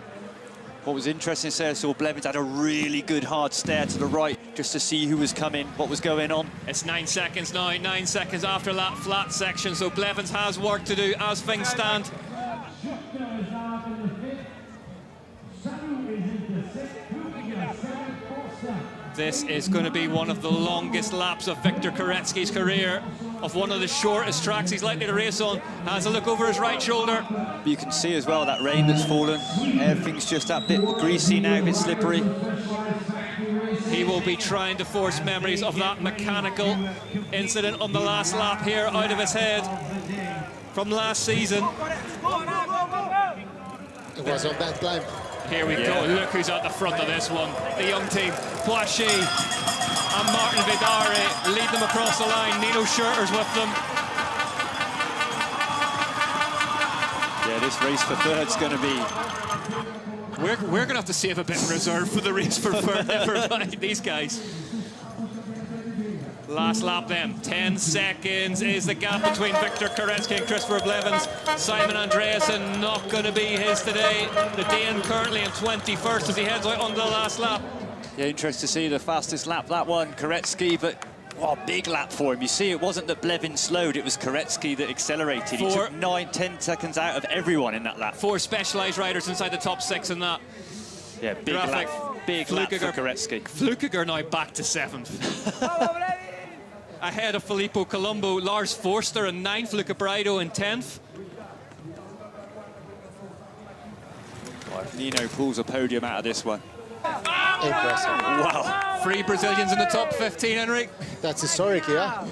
What was interesting, I saw Blevins had a really good hard stare to the right just to see who was coming, what was going on. It's 9 seconds now, 9 seconds after that flat section, so Blevins has work to do as things stand. This is going to be one of the longest laps of Victor Koretsky's career, of one of the shortest tracks he's likely to race on. Has a look over his right shoulder. You can see as well that rain that's fallen. Everything's just that bit greasy now, a bit slippery. He will be trying to force memories of that mechanical incident on the last lap here out of his head from last season. It was on that climb. Here we go, look who's at the front of this one. The young team, Boischi and Martin Vidari lead them across the line. Nino Schurter's with them. Yeah, this race for third's going to be... We're going to have to save a bit in reserve for the race for third, these guys. Last lap then, 10 seconds is the gap between Victor Koretsky and Christopher Blevins. Simon Andreasen not going to be his today. The Dane currently in 21st as he heads out onto the last lap. Yeah, interesting to see the fastest lap, that one, Koretsky, but what a big lap for him. You see, it wasn't that Blevins slowed, it was Koretsky that accelerated. He took 9-10 seconds out of everyone in that lap. 4 Specialized riders inside the top 6 in that. Yeah, big lap for Koretsky. Flukiger now back to 7th. Ahead of Filippo Colombo, Lars Forster in 9th, Luca Braido in 10th. Nino pulls a podium out of this one. Impressive. Wow. 3 Brazilians in the top 15, Henrik. That's historic, yeah.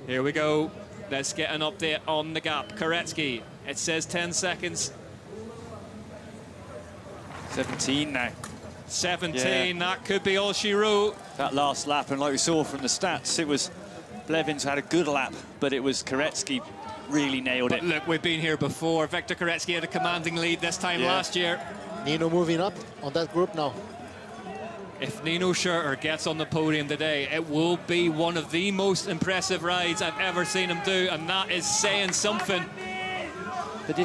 Here we go. Let's get an update on the gap. Koretsky, it says 10 seconds. 17 now. 17, that could be all she wrote. That last lap, and like we saw from the stats, it was Blevins had a good lap, but it was Koretsky really nailed it. Look, we've been here before. Victor Koretsky had a commanding lead this time last year. Nino moving up on that group now. If Nino Schurter gets on the podium today, it will be one of the most impressive rides I've ever seen him do, and that is saying something. But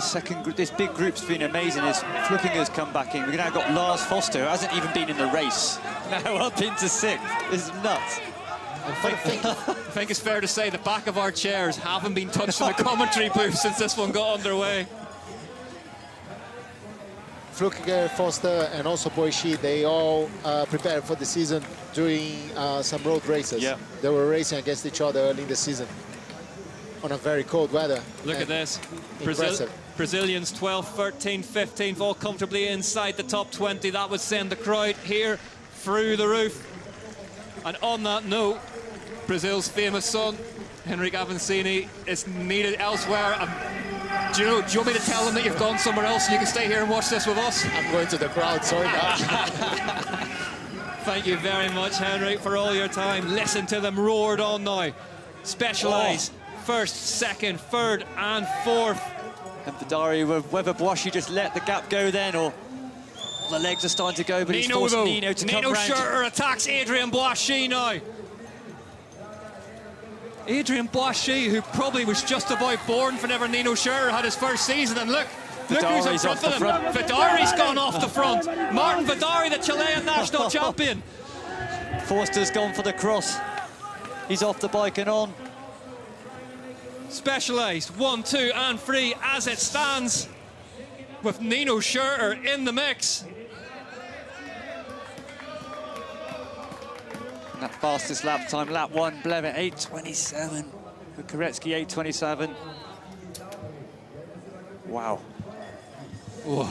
this big group's been amazing. As Flukinger's come back in, we've now got Lars Foster, who hasn't even been in the race, now up into 6th. This is nuts. I think it's fair to say the back of our chairs haven't been touched in the commentary booth since this one got underway. Flukiger, Foster, and also Boischi, they all prepared for the season doing some road races. Yeah. They were racing against each other early in the season on a very cold weather. Look at this. Brazilians 12th, 13th, 15th, all comfortably inside the top 20. That would send the crowd here through the roof. And on that note, Brazil's famous son, Henrik Avancini, is needed elsewhere. Do you want me to tell them that you've gone somewhere else and you can stay here and watch this with us? I'm going to the crowd, sorry. Thank you very much, Henrik, for all your time. Listen to them roared on now. Specialized, 1st, 2nd, 3rd and 4th. And Vidari, whether Boischi just let the gap go then, or the legs are starting to go, but he's forced Nino to come round. Nino Schurter attacks Adrien Boischi now. Adrien Boischi, who probably was just about born whenever Nino Schurter had his first season, and look who's in front of him. Vidari's gone off the front. Martin Vidari, the Chilean national champion. Forster's gone for the cross. He's off the bike and on. Specialized 1, 2 and 3 as it stands, with Nino Schurter in the mix. And that fastest lap time, lap 1, Blevin 8:27. With Koretsky 8:27. Wow. Whoa.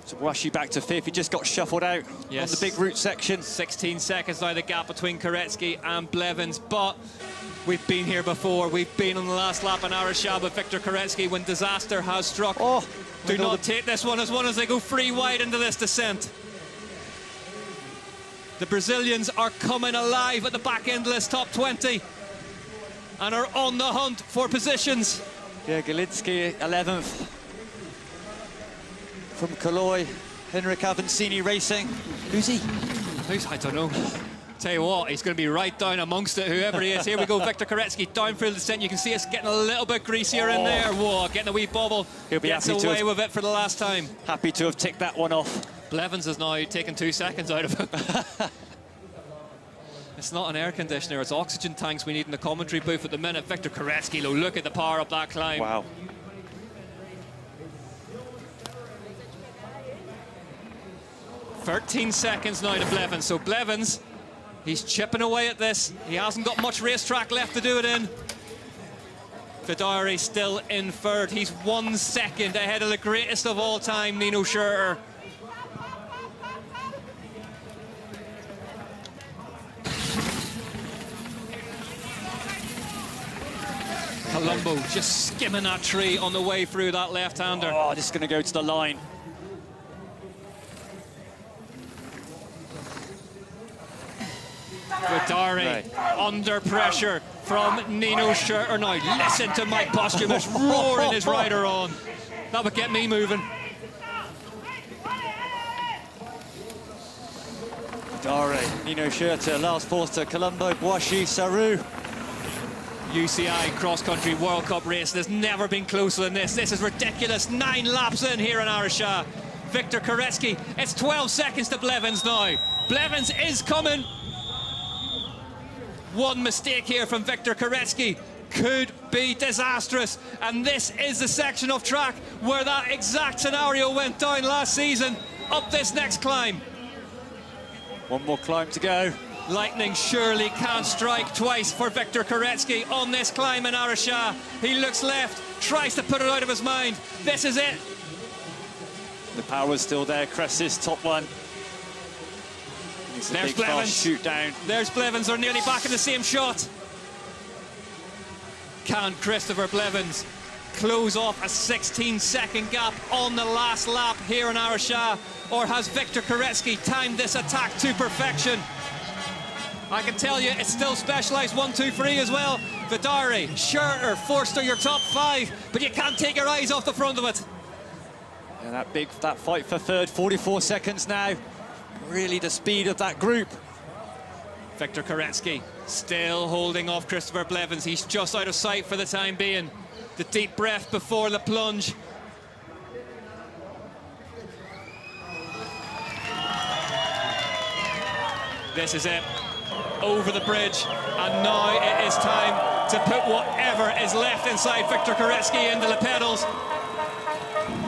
So Boischi back to 5th. He just got shuffled out on the big route section. 16 seconds now the gap between Koretsky and Blevins, but we've been here before. We've been on the last lap in Araxa with Victor Koretsky when disaster has struck. Oh, Do not take this one as they go free wide into this descent. The Brazilians are coming alive at the back end of this top 20 and are on the hunt for positions. Yeah, Galinski 11th. From Caloi, Henrik Avancini Racing. Who's he? I don't know. Tell you what, he's going to be right down amongst it, whoever he is. Here we go, Victor Koretsky down through the descent. You can see it's getting a little bit greasier in there. Whoa, getting a wee bobble. He'll be Gets happy away to with it for the last time. Happy to have ticked that one off. Blevins has now taken 2 seconds out of it. It's not an air conditioner, it's oxygen tanks we need in the commentary booth at the minute. Victor Koretsky, look at the power up that climb. Wow. "13 seconds now to Blevins. So Blevins, he's chipping away at this. He hasn't got much racetrack left to do it in. Vidari still in third. He's 1 second ahead of the greatest of all time, Nino Schurter. Colombo just skimming that tree on the way through that left-hander. Oh, this is going to go to the line. Vidari under pressure from Nino Schurter now. Listen to Mike Posthumus roaring his rider on. That would get me moving. Vidari, Nino Schurter, Lars Forster, Colombo, Boischi, Saru. UCI cross-country World Cup race. There's never been closer than this. This is ridiculous. 9 laps in here in Araxa. Victor Koretsky, it's 12 seconds to Blevins now. Blevins is coming. One mistake here from Victor Koretsky could be disastrous, and this is the section of track where that exact scenario went down last season. Up this next climb. One more climb to go. Lightning surely can't strike twice for Victor Koretsky on this climb in Araxa. He looks left, tries to put it out of his mind. This is it. The power's still there. Cress's top one. There's Blevins. Shoot down. There's Blevins. They're nearly back in the same shot. Can Christopher Blevins close off a 16-second gap on the last lap here in Araxa, or has Victor Koretsky timed this attack to perfection? I can tell you it's still specialised 1, 2, 3 as well. Vidari, Schurter, Forster, your top 5, but you can't take your eyes off the front of it. And that fight for third, 44 seconds now. Really the speed of that group. Victor Koretsky still holding off Christopher Blevins. He's just out of sight for the time being. The deep breath before the plunge. This is it. Over the bridge, and now it is time to put whatever is left inside Victor Koretsky into the pedals.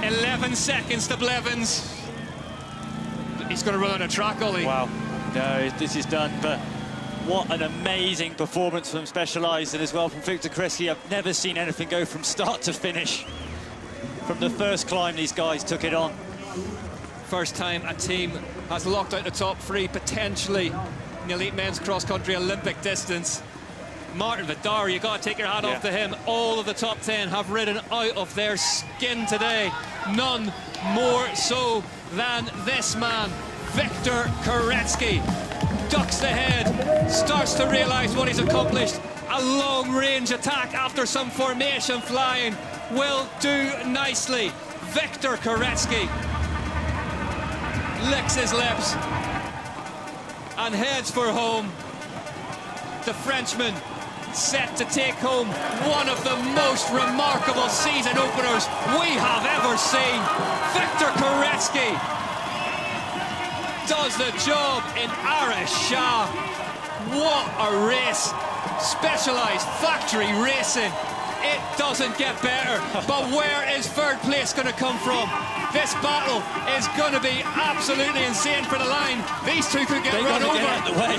11 seconds to Blevins. He's going to run out of track, Ollie. Wow, no, this is done, but what an amazing performance from Specialized and as well from Victor Koretsky. I've never seen anything go from start to finish. From the first climb, these guys took it on. First time a team has locked out the top 3, potentially in the elite men's cross-country Olympic distance. Martin Vidari, you got to take your hat off to him. All of the top 10 have ridden out of their skin today. None more so than this man, Victor Koretsky. Ducks the head, starts to realise what he's accomplished. A long-range attack after some formation flying will do nicely. Victor Koretsky licks his lips and heads for home. The Frenchman set to take home one of the most remarkable season openers we have ever seen. Victor Koretsky does the job in Araxa. What a race. Specialized factory racing. It doesn't get better. But where is third place going to come from? This battle is going to be absolutely insane for the line. These two could get run over. Get out the way.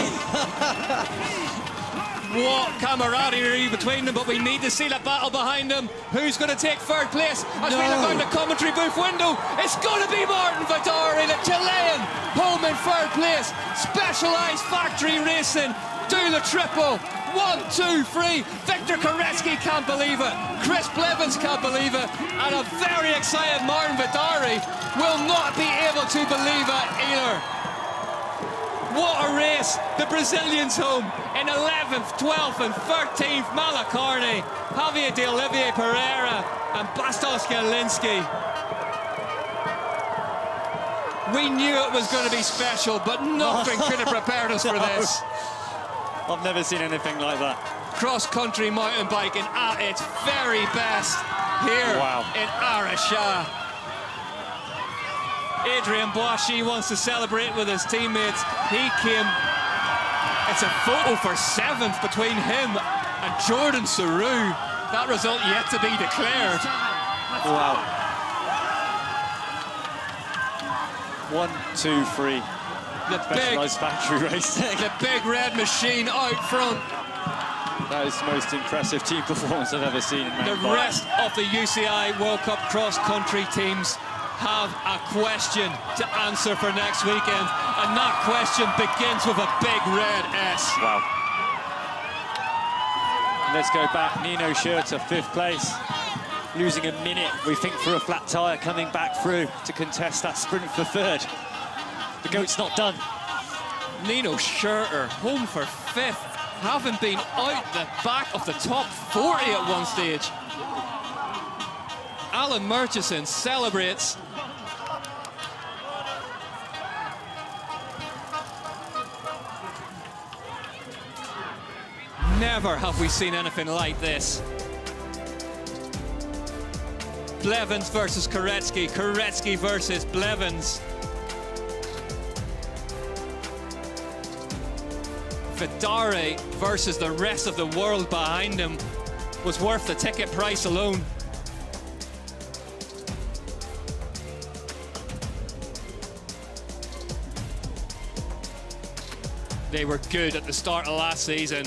What camaraderie between them, but we need to see the battle behind them. Who's going to take third place? As we look out the commentary booth window, it's going to be Martin Vidari, the Chilean, home in third place. Specialized factory racing do the triple. 1, 2, 3. Victor Koretsky can't believe it. Chris Blevins can't believe it. And a very excited Martin Vidari will not be able to believe it either. What a race. The Brazilians home in 11th, 12th and 13th. Malacarne, Javier de Olivier Pereira and Bastos Galinski. We knew it was going to be special, but nothing could have prepared us for this. I've never seen anything like that. Cross-country mountain biking at its very best here in Araxa. Adrien Boissy wants to celebrate with his teammates. He came, it's a photo for 7th between him and Jordan Sarrou. That result yet to be declared. Wow. 1, 2, 3. Specialised factory racing. The big red machine out front. That is the most impressive team performance I've ever seen in mountain The rest of the UCI World Cup cross-country teams have a question to answer for next weekend, and that question begins with a big red S. Wow. Let's go back. Nino Schurter, 5th place. Losing a minute, we think, for a flat tyre, coming back through to contest that sprint for 3rd. The GOAT's not done. Nino Schurter, home for 5th, having been out the back of the top 40 at one stage. Alan Murchison celebrates. Never have we seen anything like this. Blevins versus Koretsky, Koretsky versus Blevins. Vidari versus the rest of the world behind him was worth the ticket price alone. They were good at the start of last season.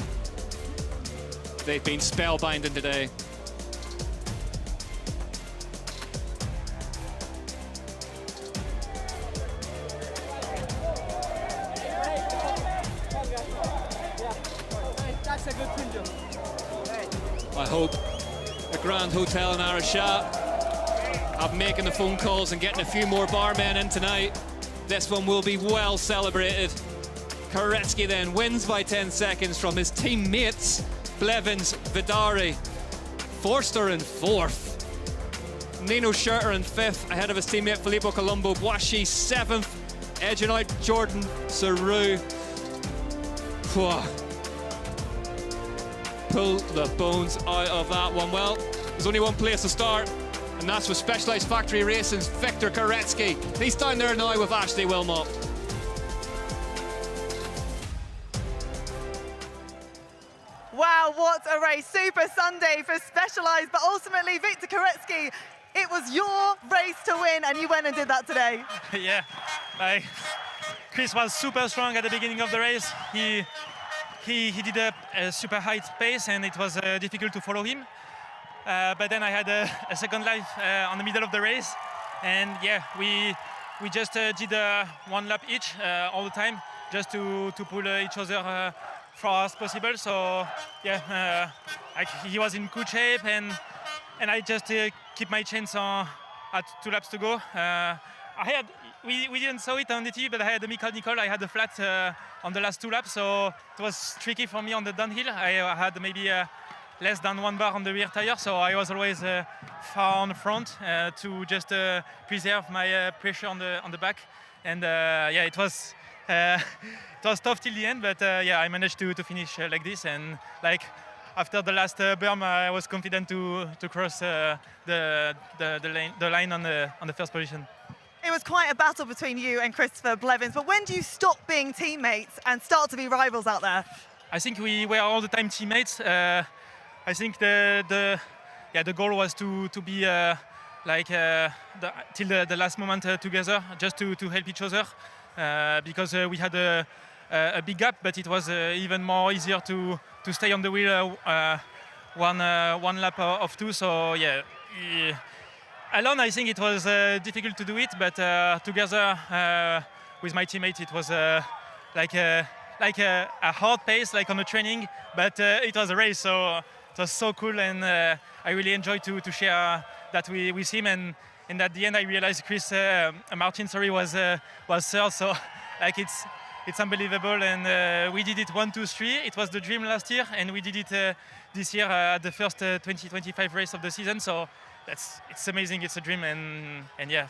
They've been spellbinding today. I hope the Grand Hotel in Araxa are making the phone calls and getting a few more barmen in tonight. This one will be well celebrated. Koretsky then wins by 10 seconds from his teammates, Blevins, Vidari, Forster in 4th. Nino Schurter in 5th, ahead of his teammate Filippo Colombo. Boissy 7th, edging out Jordan Sarrou. Pull the bones out of that one. Well, there's only one place to start, and that's with Specialized Factory Racing's Victor Koretsky. He's down there now with Ashley Wilmot. Wow, what a race. Super Sunday for Specialized, but ultimately, Victor Koretsky, it was your race to win, and you went and did that today. Yeah, Chris was super strong at the beginning of the race. He did a super high pace, and it was difficult to follow him. But then I had a second life on the middle of the race, and yeah, we just did 1 lap each all the time, just to pull each other far as possible. So yeah, he was in good shape, and I just keep my chance at 2 laps to go. We didn't saw it on the TV, but I had a mechanical. I had a flat on the last 2 laps, so it was tricky for me on the downhill. I had maybe less than 1 bar on the rear tire, so I was always far on the front to just preserve my pressure on the back. And yeah, it was tough till the end, but yeah, I managed to finish like this. And like after the last berm, I was confident to cross the line on the first position. It was quite a battle between you and Christopher Blevins, but when do you stop being teammates and start to be rivals out there? I think we were all the time teammates. I think the goal was to be till the last moment together, just to help each other, because we had a big gap, but it was even more easier to stay on the wheel one lap of 2. So yeah. Alone, I think it was difficult to do it, but together with my teammates, it was like like a hard pace, like on the training, but it was a race, so it was so cool, and I really enjoyed to share that with him. And at the end, I realized Chris Martin, was third, so like it's unbelievable. And we did it 1, 2, 3. It was the dream last year, and we did it this year at the first 2025 race of the season. So it's amazing. It's a dream, and yeah.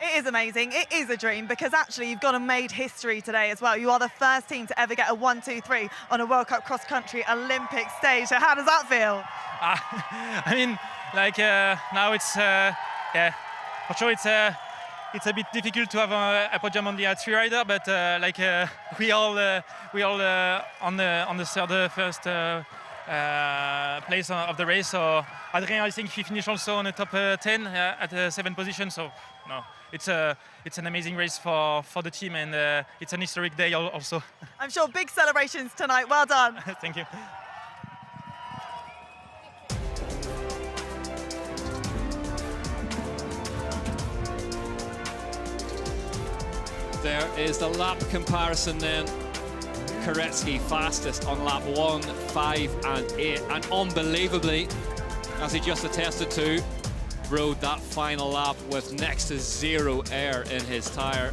It is amazing. It is a dream, because actually you've gone and made history today as well. You are the first team to ever get a 1, 2, 3 on a World Cup cross-country Olympic stage. So how does that feel? I mean, like now it's yeah, for sure it's a bit difficult to have a podium on the three rider, but like we all on the first place of the race. So Adrien, I think he finished also on the top 10 at the 7th position. So no, it's an amazing race for the team, and it's an historic day also. I'm sure big celebrations tonight. Well done. Thank you. There is the lap comparison then. Koretsky fastest on lap 1, 5 and 8. And unbelievably, as he just attested to, rode that final lap with next to 0 air in his tyre.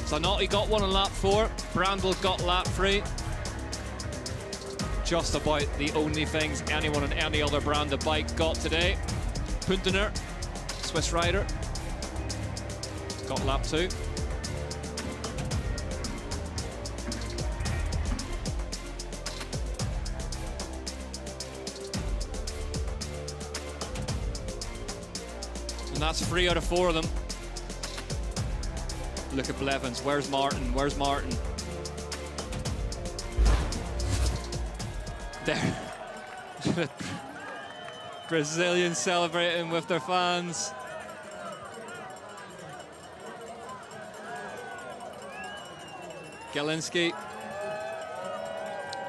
Zanotti got one on lap 4. Brandl got lap 3. Just about the only things anyone on any other brand of bike got today. Puntener, Swiss rider, got lap 2. And that's 3 out of 4 of them. Look at Blevins. Where's Martin? Where's Martin? There. Brazilians celebrating with their fans. Galinski.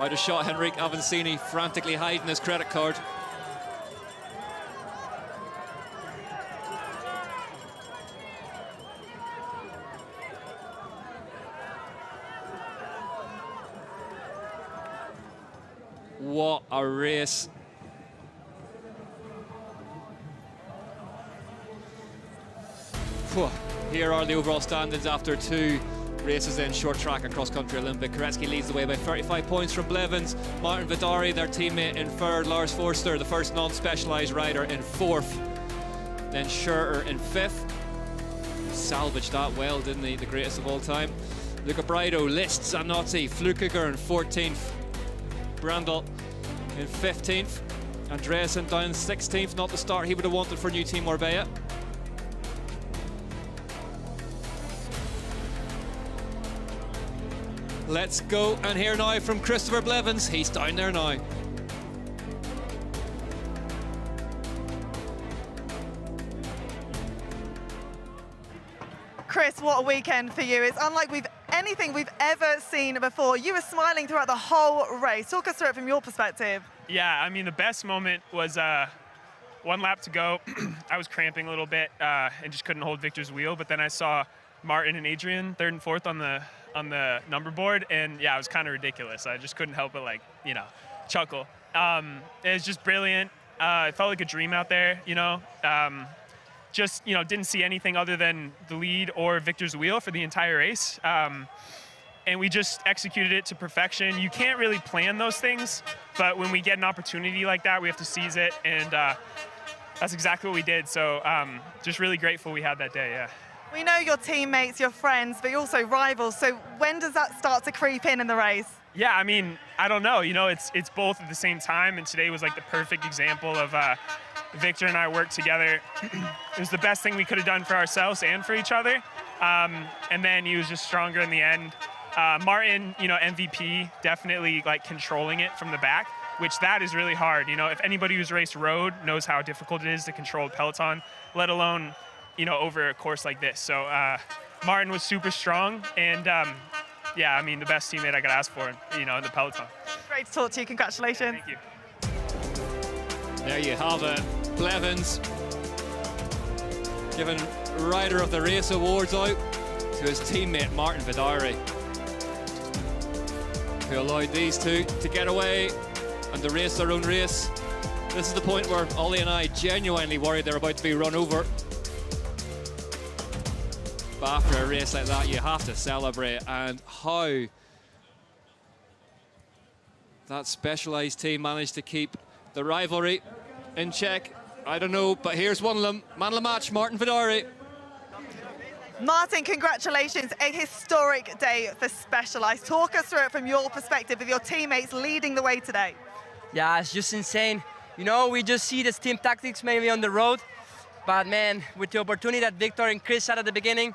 Out of shot, Henrique Avancini frantically hiding his credit card. What a race. Whew. Here are the overall standings after 2 races in short track and cross-country Olympic. Koretsky leads the way by 35 points from Blevins. Martin Vidari, their teammate, in 3rd. Lars Forster, the first non-specialised rider, in 4th. Then Schurter in 5th. Salvaged that well, didn't he? The greatest of all time. Luca Braido, List, Zanotti, Flukiger in 14th. Brandl in 15th. Andreasen down 16th, not the start he would have wanted for new Team Orbea. Let's go and hear now from Christopher Blevins. He's down there now. Chris, what a weekend for you. It's unlike anything we've ever seen before. You were smiling throughout the whole race. Talk us through it from your perspective. Yeah, I mean, the best moment was 1 lap to go. I was cramping a little bit and just couldn't hold Victor's wheel, but then I saw Martin and Adrian 3rd and 4th on the number board, and yeah, it was kind of ridiculous. I just couldn't help but, like, you know, chuckle. It was just brilliant. It felt like a dream out there, you know. Just, you know, didn't see anything other than the lead or Victor's wheel for the entire race. And we just executed it to perfection. You can't really plan those things, but when we get an opportunity like that, we have to seize it, and that's exactly what we did. So just really grateful we had that day, yeah. We know your teammates, your friends, but you're also rivals. So when does that start to creep in the race? Yeah, I mean, I don't know. You know, it's both at the same time, and today was like the perfect example of Victor and I worked together. It was the best thing we could have done for ourselves and for each other. And then he was just stronger in the end. Martin, you know, MVP, definitely like controlling it from the back, which that is really hard. You know, if anybody who's raced road knows how difficult it is to control a peloton, let alone, you know, over a course like this. So Martin was super strong, and yeah, I mean, the best teammate I could ask for, you know, in the peloton. Great to talk to you. Congratulations. Thank you. There you have it. Blevins giving Rider of the Race awards out to his teammate Martin Vidari. who allowed these two to get away and to race their own race. This is the point where Ollie and I genuinely worried they're about to be run over. But after a race like that, you have to celebrate, and how that Specialized team managed to keep the rivalry in check, I don't know, but here's one of them, man of the match, Martin Vidari. Martin, congratulations, a historic day for Specialized. Talk us through it from your perspective, with your teammates leading the way today. Yeah, it's just insane. You know, we just see this team tactics maybe on the road, but man, with the opportunity that Victor and Chris had at the beginning,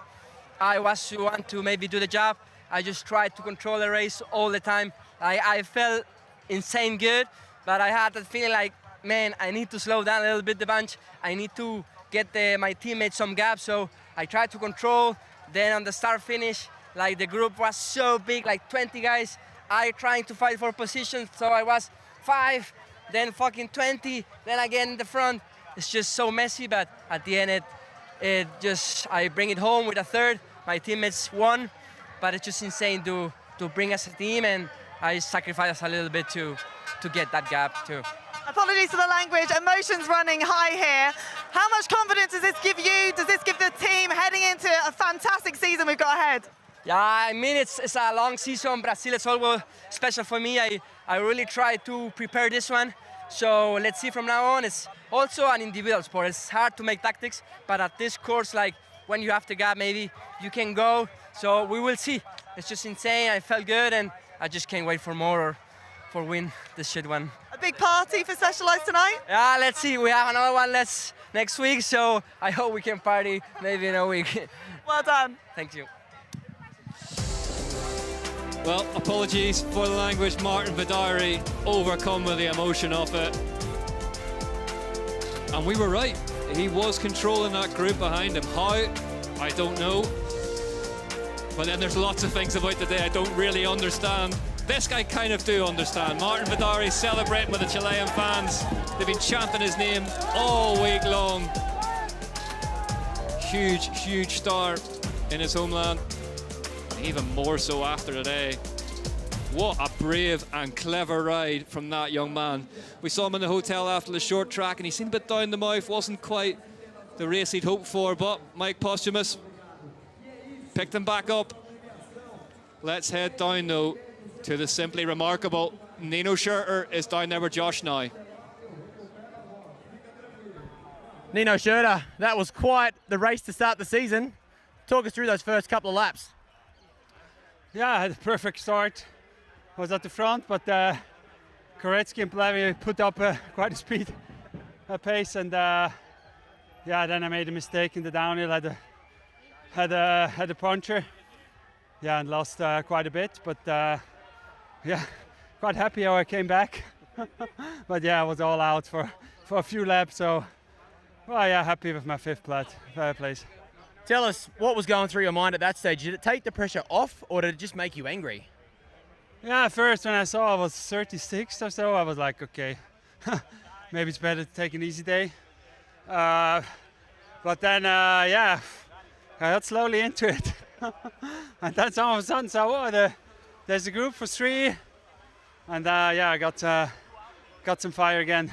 I was the one to maybe do the job. I just tried to control the race all the time. I felt insane good, but I had that feeling like, man, I need to slow down a little bit the bunch. I need to get my teammates some gap, so I tried to control. Then on the start finish, like the group was so big, like 20 guys. I trying to fight for positions, so I was 5, then fucking 20, then again in the front. It's just so messy, but at the end, I bring it home with a 3rd. My teammates won, but it's just insane to bring us a team, and I sacrificed a little bit to get that gap too. Apologies for the language, emotions running high here. How much confidence does this give you? Does this give the team heading into a fantastic season we've got ahead? Yeah, I mean, it's a long season. Brazil is always special for me. I really try to prepare this one. So let's see from now on. It's also an individual sport. It's hard to make tactics, but at this course, like when you have the gap, maybe you can go. So we will see. It's just insane. I felt good, and I just can't wait for more or for win this shit one. A big party for Specialized tonight? Yeah, let's see. We have another one next week, so I hope we can party maybe in a week. Well done. Thank you. Well, apologies for the language, Martin Vidari, overcome with the emotion of it. And we were right. He was controlling that group behind him. How? I don't know. But then there's lots of things about the day I don't really understand. This I kind of do understand. Martin Vidari celebrating with the Chilean fans. They've been chanting his name all week long. Huge, huge star in his homeland. Even more so after today. What a brave and clever ride from that young man. We saw him in the hotel after the short track, and he seemed a bit down the mouth. Wasn't quite the race he'd hoped for, but Mike Posthumus picked him back up. Let's head down, though, to the simply remarkable Nino Schurter is down there with Josh now. Nino Schurter, that was quite the race to start the season. Talk us through those first couple of laps. Yeah, I had a perfect start. I was at the front, but Koretsky and Plevy put up quite a speed pace, and yeah, then I made a mistake in the downhill. Had a puncture, yeah, and lost quite a bit. But yeah, quite happy how I came back. But yeah, I was all out for a few laps, so well, yeah, happy with my 5th place. Tell us what was going through your mind at that stage. Did it take the pressure off, or did it just make you angry? Yeah, at first when I saw I was 36th or so, I was like, okay, maybe it's better to take an easy day. But then, yeah, I got slowly into it. And then all of a sudden, so there's a group for 3, and yeah, I got some fire again.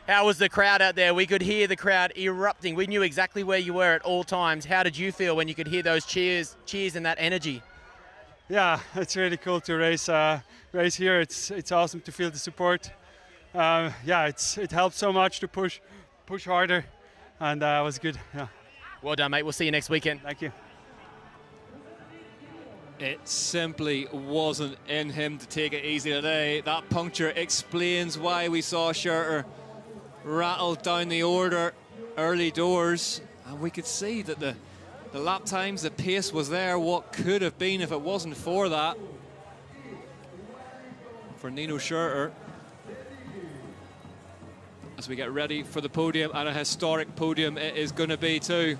How was the crowd out there? We could hear the crowd erupting. We knew exactly where you were at all times. How did you feel when you could hear those cheers and that energy? Yeah, it's really cool to race here. It's awesome to feel the support. Yeah, it helps so much to push harder, and it was good. Yeah. Well done, mate. We'll see you next weekend. Thank you. It simply wasn't in him to take it easy today. That puncture explains why we saw Schurter rattle down the order early doors, and we could see that the lap times, the pace was there. What could have been if it wasn't for that for Nino Schurter, as we get ready for the podium, and a historic podium it is going to be too.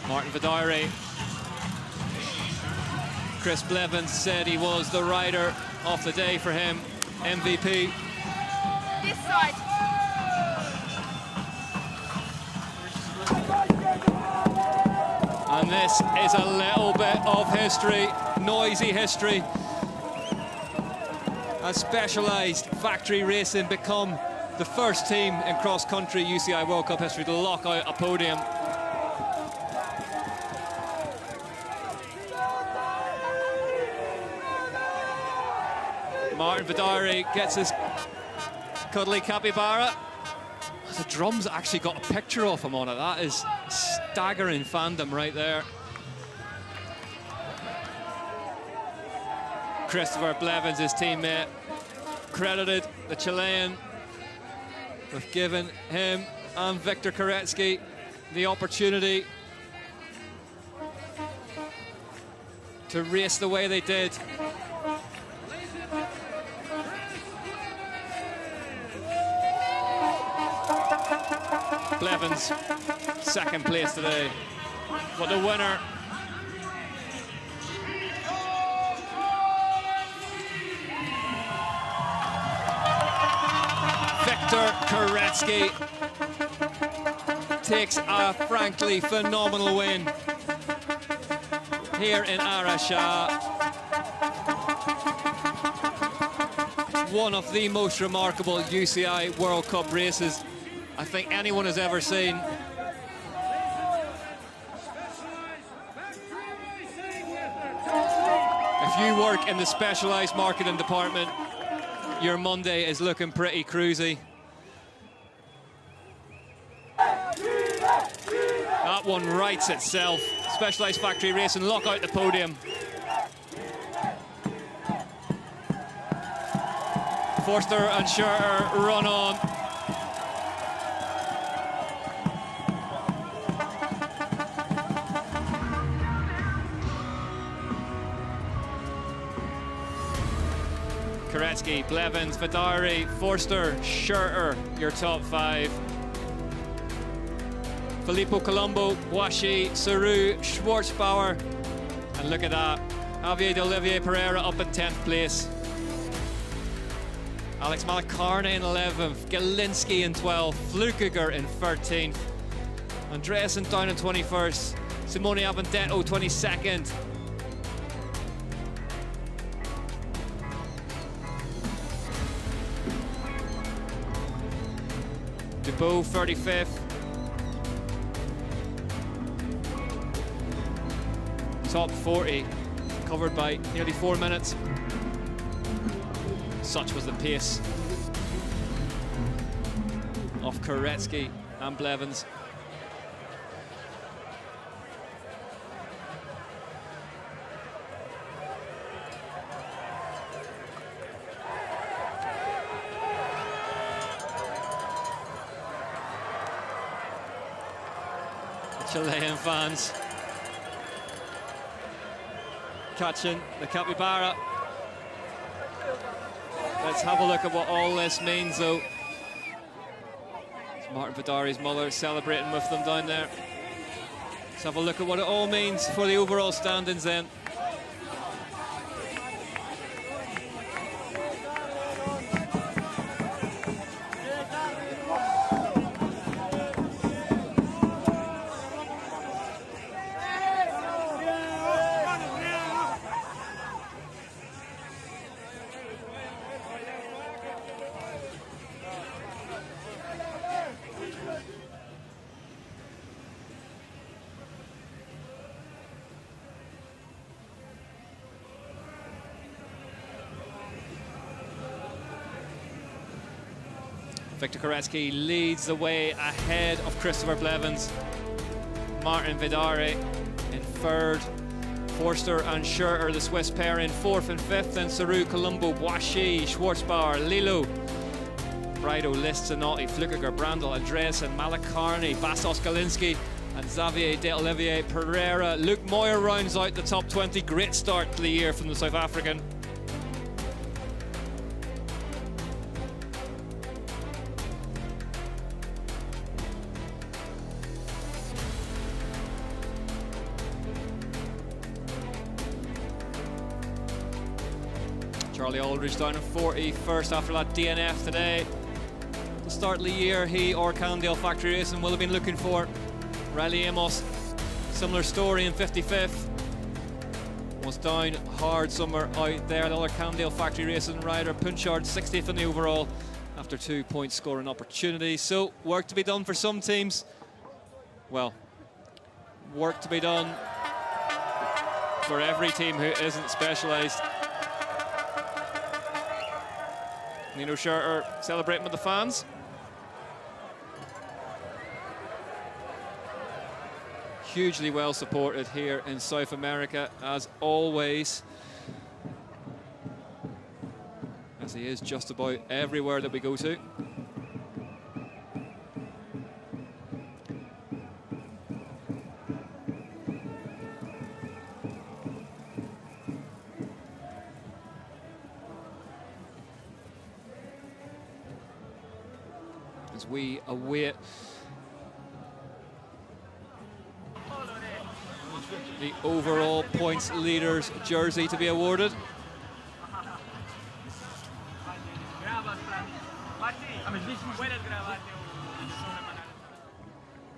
Martin Vidari. Chris Blevins said he was the rider of the day for him, MVP. This side. And this is a little bit of history, noisy history. As Specialized Factory Racing become the first team in cross-country UCI World Cup history to lock out a podium. Martin Vidari gets his cuddly capybara. The drums actually got a picture of him on it. That is staggering fandom right there. Christopher Blevins, his teammate, credited the Chilean with giving him and Victor Koretsky the opportunity to race the way they did. Blevins, second place today. But the winner, Victor Koretsky, takes a frankly phenomenal win here in Araxa. One of the most remarkable UCI World Cup races I think anyone has ever seen. If you work in the specialized marketing department, your Monday is looking pretty cruisy. That one writes itself. Specialized Factory Racing lock out the podium. Forster and Schurter run on. Koretsky, Blevins, Vidari, Forster, Schurter, your top five. Filippo Colombo, Boischi, Saru, Schwarzbauer, and look at that, Javier de Olivier Pereira up in 10th place. Alex Malacarne in 11th, Galinski in 12th, Flukiger in 13th, Andreasen down in 21st, Simone Avendetto 22nd. Dubois 35th. Top 40, covered by nearly 4 minutes. Such was the pace of Koretsky and Blevins. Chilean fans catching the capybara. Let's have a look at what all this means, though. It's Martin Vidari's mother celebrating with them down there. Let's have a look at what it all means for the overall standings then. Victor Koretsky leads the way ahead of Christopher Blevins. Martin Vidari in third. Forster and Schurter, the Swiss pair, in fourth and fifth. Then Saru, Colombo, Boischi, Schwarzbauer, Lilo, Brido, List, Zanotti, Flukiger, Brandl, Andreasen, Malacarne, Bastos, Galinski, and Xavier de Olivier Pereira. Luke Moyer rounds out the top 20. Great start to the year from the South African. Charlie Aldridge down in 41st after that DNF today. The start of the year, he or Cannondale Factory Racing will have been looking for. Riley Amos Similar story in 55th. Was down hard somewhere out there. Another Camdale factory racing rider, Punchard, 60th in the overall after 2 point scoring opportunities. So work to be done for some teams. Well, work to be done for every team who isn't specialised. Nino Schurter celebrating with the fans. Hugely well supported here in South America, as always, as he is just about everywhere that we go to. As we await the overall points leaders jersey to be awarded.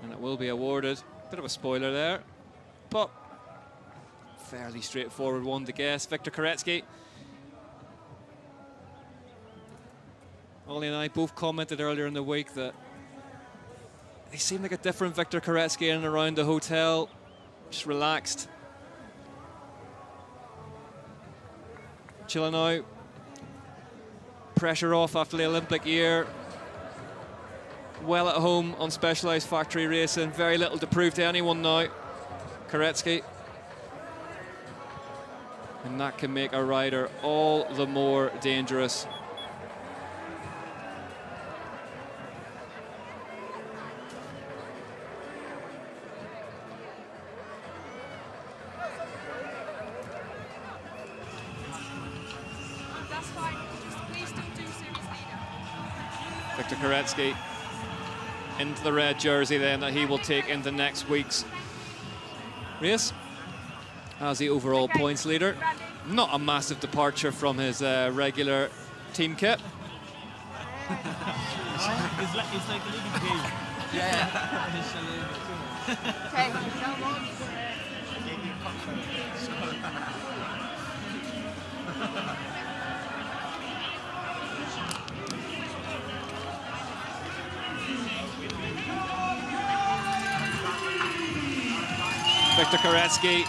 And it will be awarded. Bit of a spoiler there, but fairly straightforward one to guess. Victor Koretsky. Ollie and I both commented earlier in the week that he seemed like a different Victor Koretsky in and around the hotel. Just relaxed. Chilling out. Pressure off after the Olympic year. Well at home on specialised factory racing. Very little to prove to anyone now. Koretsky. And that can make a rider all the more dangerous. Victor Koretsky into the red jersey then that he will take into next week's race as the overall points leader. Not a massive departure from his regular team kit. It's like a little game. Yeah. Victor Koretsky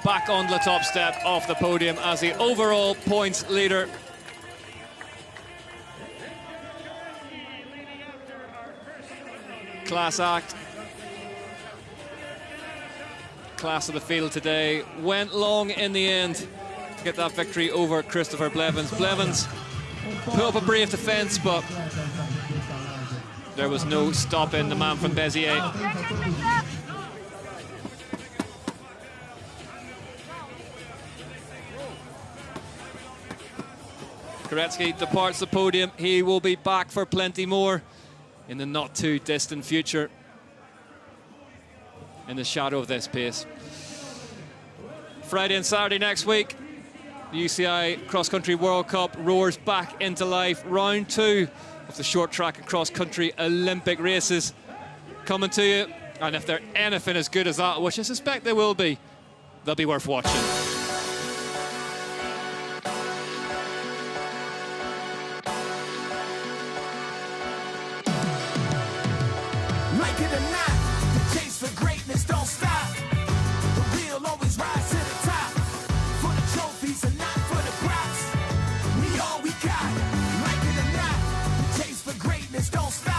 back on the top step off the podium as the overall points leader. Class act. Class of the field today. Went long in the end to get that victory over Christopher Blevins. Blevins put up a brave defence, but there was no stopping the man from Béziers. Koretsky departs the podium. He will be back for plenty more in the not too distant future in the shadow of this pace. Friday and Saturday next week, the UCI Cross Country World Cup roars back into life. Round 2 of the short track and cross country Olympic races coming to you. And if they're anything as good as that, which I suspect they will be, they'll be worth watching. Like it or not, the chase for greatness don't stop. The real always rise to the top. For the trophies and not for the props. We all we got. Like it or not, the chase for greatness don't stop.